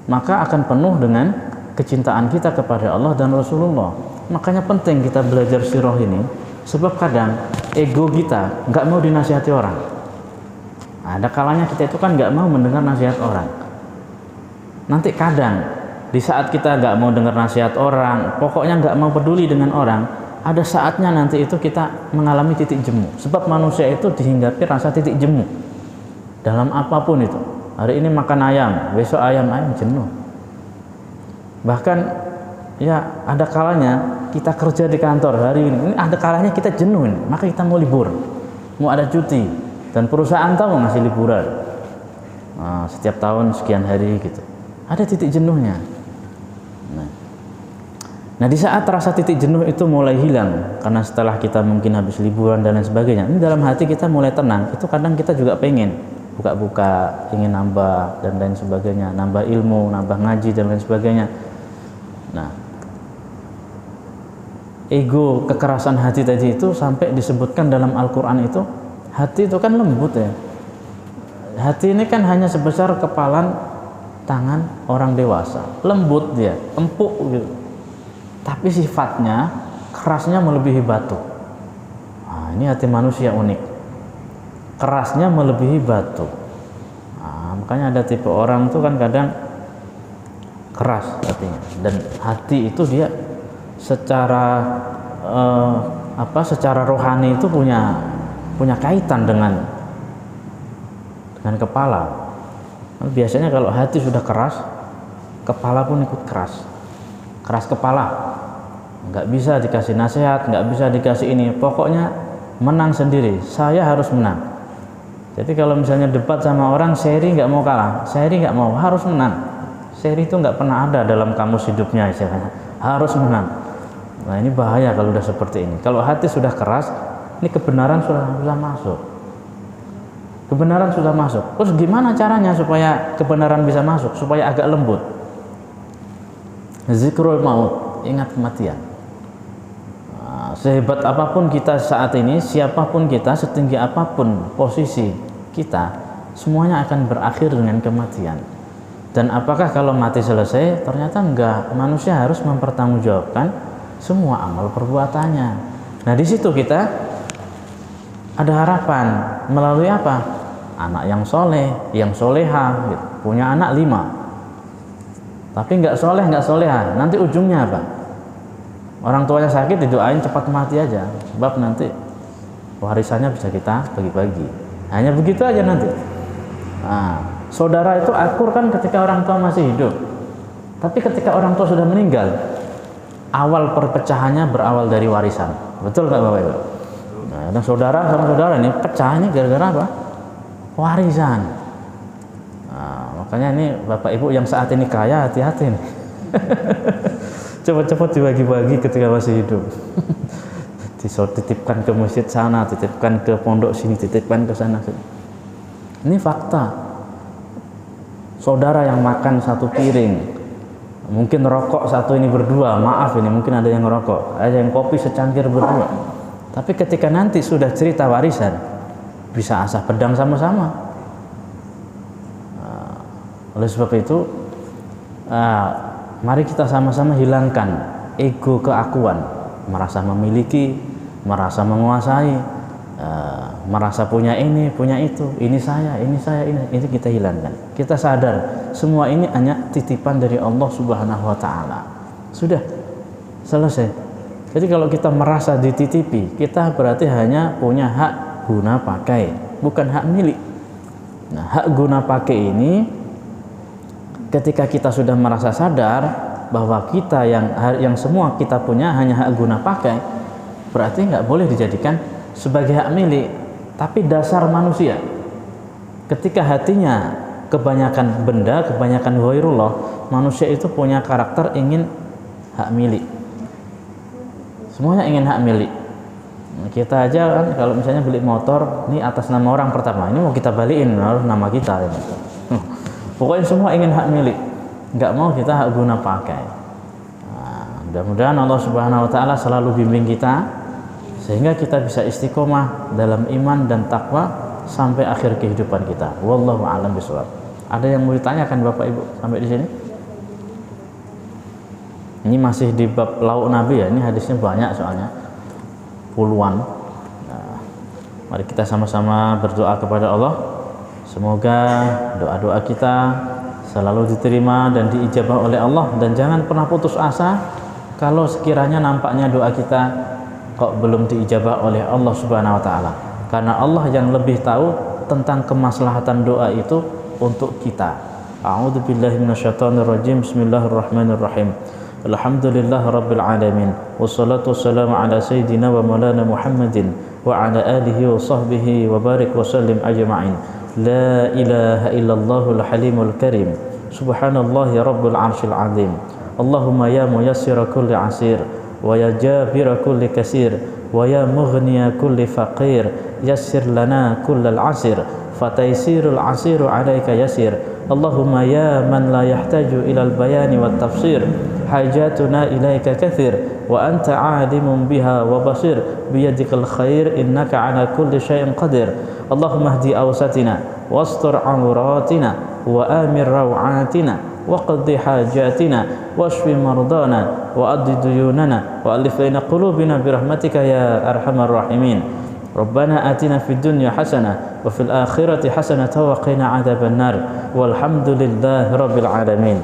maka akan penuh dengan kecintaan kita kepada Allah dan Rasulullah. Makanya penting kita belajar sirah ini, sebab kadang ego kita nggak mau dinasihati orang. Ada kalanya kita itu kan nggak mau mendengar nasihat orang. Nanti kadang di saat kita nggak mau dengar nasihat orang, pokoknya nggak mau peduli dengan orang, ada saatnya nanti itu kita mengalami titik jemu. Sebab manusia itu dihinggapi rasa titik jemu. dalam apapun itu. Hari ini makan ayam, besok ayam jenuh. Bahkan ya ada kalanya kita kerja di kantor hari ini ada kalanya kita jenuh ini, maka kita mau libur, mau ada cuti, dan perusahaan tahu ngasih liburan setiap tahun sekian hari gitu. Ada titik jenuhnya. Nah di saat rasa titik jenuh itu mulai hilang, karena setelah kita mungkin habis liburan dan lain sebagainya, ini dalam hati kita mulai tenang. Itu kadang kita juga pengen buka-buka, ingin nambah dan lain sebagainya, nambah ilmu, nambah ngaji dan lain sebagainya. Nah, ego, kekerasan hati tadi itu sampai disebutkan dalam Al-Quran itu, hati itu kan lembut ya. Hati ini kan hanya sebesar kepalan tangan orang dewasa, lembut dia, empuk gitu. Tapi sifatnya kerasnya melebihi batu. Nah, ini hati manusia unik. Kerasnya melebihi batu. Nah, makanya ada tipe orang tuh kan kadang keras hatinya, dan hati itu dia secara secara rohani itu punya kaitan dengan kepala. Biasanya kalau hati sudah keras, kepala pun ikut keras. Keras kepala, nggak bisa dikasih nasihat, nggak bisa dikasih ini, pokoknya menang sendiri. Saya harus menang. Jadi kalau misalnya debat sama orang, seri nggak mau kalah, seri nggak mau, harus menang. Seri itu nggak pernah ada dalam kamus hidupnya istilahnya, harus menang. Nah ini bahaya kalau udah seperti ini. Kalau hati sudah keras, ini kebenaran sudah masuk. Kebenaran sudah masuk. Terus gimana caranya supaya kebenaran bisa masuk, supaya agak lembut? Zikrul maut, ingat kematian. Sehebat apapun kita saat ini, siapapun kita, setinggi apapun posisi kita, semuanya akan berakhir dengan kematian. Dan apakah kalau mati selesai? Ternyata enggak. Manusia harus mempertanggungjawabkan semua amal perbuatannya. Nah di situ kita ada harapan melalui apa? Anak yang soleh, yang soleha, gitu. Punya anak 5, tapi nggak soleh, nggak soleha. Nanti ujungnya apa? Orang tuanya sakit, didoain cepat mati aja, sebab nanti warisannya bisa kita bagi-bagi. Hanya begitu aja nanti. Nah, saudara itu akur kan ketika orang tua masih hidup, tapi ketika orang tua sudah meninggal, awal perpecahannya berawal dari warisan. Betul nggak Bapak Ibu? Nah, saudara sama saudara ini pecahnya gara-gara apa? Warisan. Nah, makanya ini Bapak Ibu yang saat ini kaya, hati-hati nih. Cepat-cepat dibagi-bagi ketika masih hidup. Titipkan ke masjid sana, titipkan ke pondok sini, titipkan ke sana. Ini fakta. Saudara yang makan satu piring, mungkin rokok satu ini berdua, maaf ini mungkin ada yang rokok, ada yang kopi secangkir berdua. Tapi ketika nanti sudah cerita warisan, bisa asah pedang sama-sama. Oleh sebab itu, mari kita sama-sama hilangkan ego keakuan, merasa memiliki, merasa menguasai, merasa punya ini, punya itu, ini saya, ini kita hilangkan. Kita sadar semua ini hanya titipan dari Allah Subhanahu wa taala. Sudah selesai. Jadi kalau kita merasa dititipi, kita berarti hanya punya hak guna pakai, bukan hak milik. Nah, hak guna pakai ini ketika kita sudah merasa sadar bahwa kita yang semua kita punya hanya hak guna pakai, berarti nggak boleh dijadikan sebagai hak milik. Tapi dasar manusia, ketika hatinya kebanyakan benda, kebanyakan ghairullah, manusia itu punya karakter ingin hak milik. Semuanya ingin hak milik. Kita aja kan kalau misalnya beli motor, ini atas nama orang pertama, ini mau kita balikin harus nama kita. Pokoknya semua ingin hak milik, nggak mau kita hak guna pakai. Nah, mudah-mudahan Allah Subhanahu Wa Taala selalu bimbing kita sehingga kita bisa istiqomah dalam iman dan takwa sampai akhir kehidupan kita. Wallahu a'lam bishawab. Ada yang mau ditanyakan Bapak Ibu sampai di sini? Ini masih di bab lauk Nabi ya. Ini hadisnya banyak soalnya, puluhan. Nah, mari kita sama-sama berdoa kepada Allah. Semoga doa-doa kita selalu diterima dan diijabah oleh Allah, dan jangan pernah putus asa kalau sekiranya nampaknya doa kita kok belum diijabah oleh Allah Subhanahu wa taala. Karena Allah yang lebih tahu tentang kemaslahatan doa itu untuk kita. A'udzubillahi minasyaitonirrajim. Bismillahirrahmanirrahim. Alhamdulillah rabbil alamin. Wassalatu wassalamu ala sayyidina wa maulana Muhammadin wa ala alihi wa sahbihi wa barik wa sallim ajma'in. La ilaha illallahul halimul karim. Subhanallahi rabbil arsyil azim. Allahumma ya muyassira kulli asir wa ya jabira kulli kasir wa ya mughniya kulli faqir yassir lana kullal asir fataysirul asiru alaika yasir. Allahumma ya man la yahtaju ilal bayani wat tafsir hajatuna ilaika kathir wa anta alimun biha wa basir biyadikal khair innaka ala kulli syai'in qadir. Allahumma hdi awsatina wastur awratina wa amir rawatina وقضي حاجاتنا واشف مرضانا وأد ديوننا وألف بين قلوبنا برحمتك يا أرحم الراحمين. ربنا آتنا في الدنيا حسنة وفي الآخرة حسنة وقنا عذاب النار والحمد لله رب العالمين.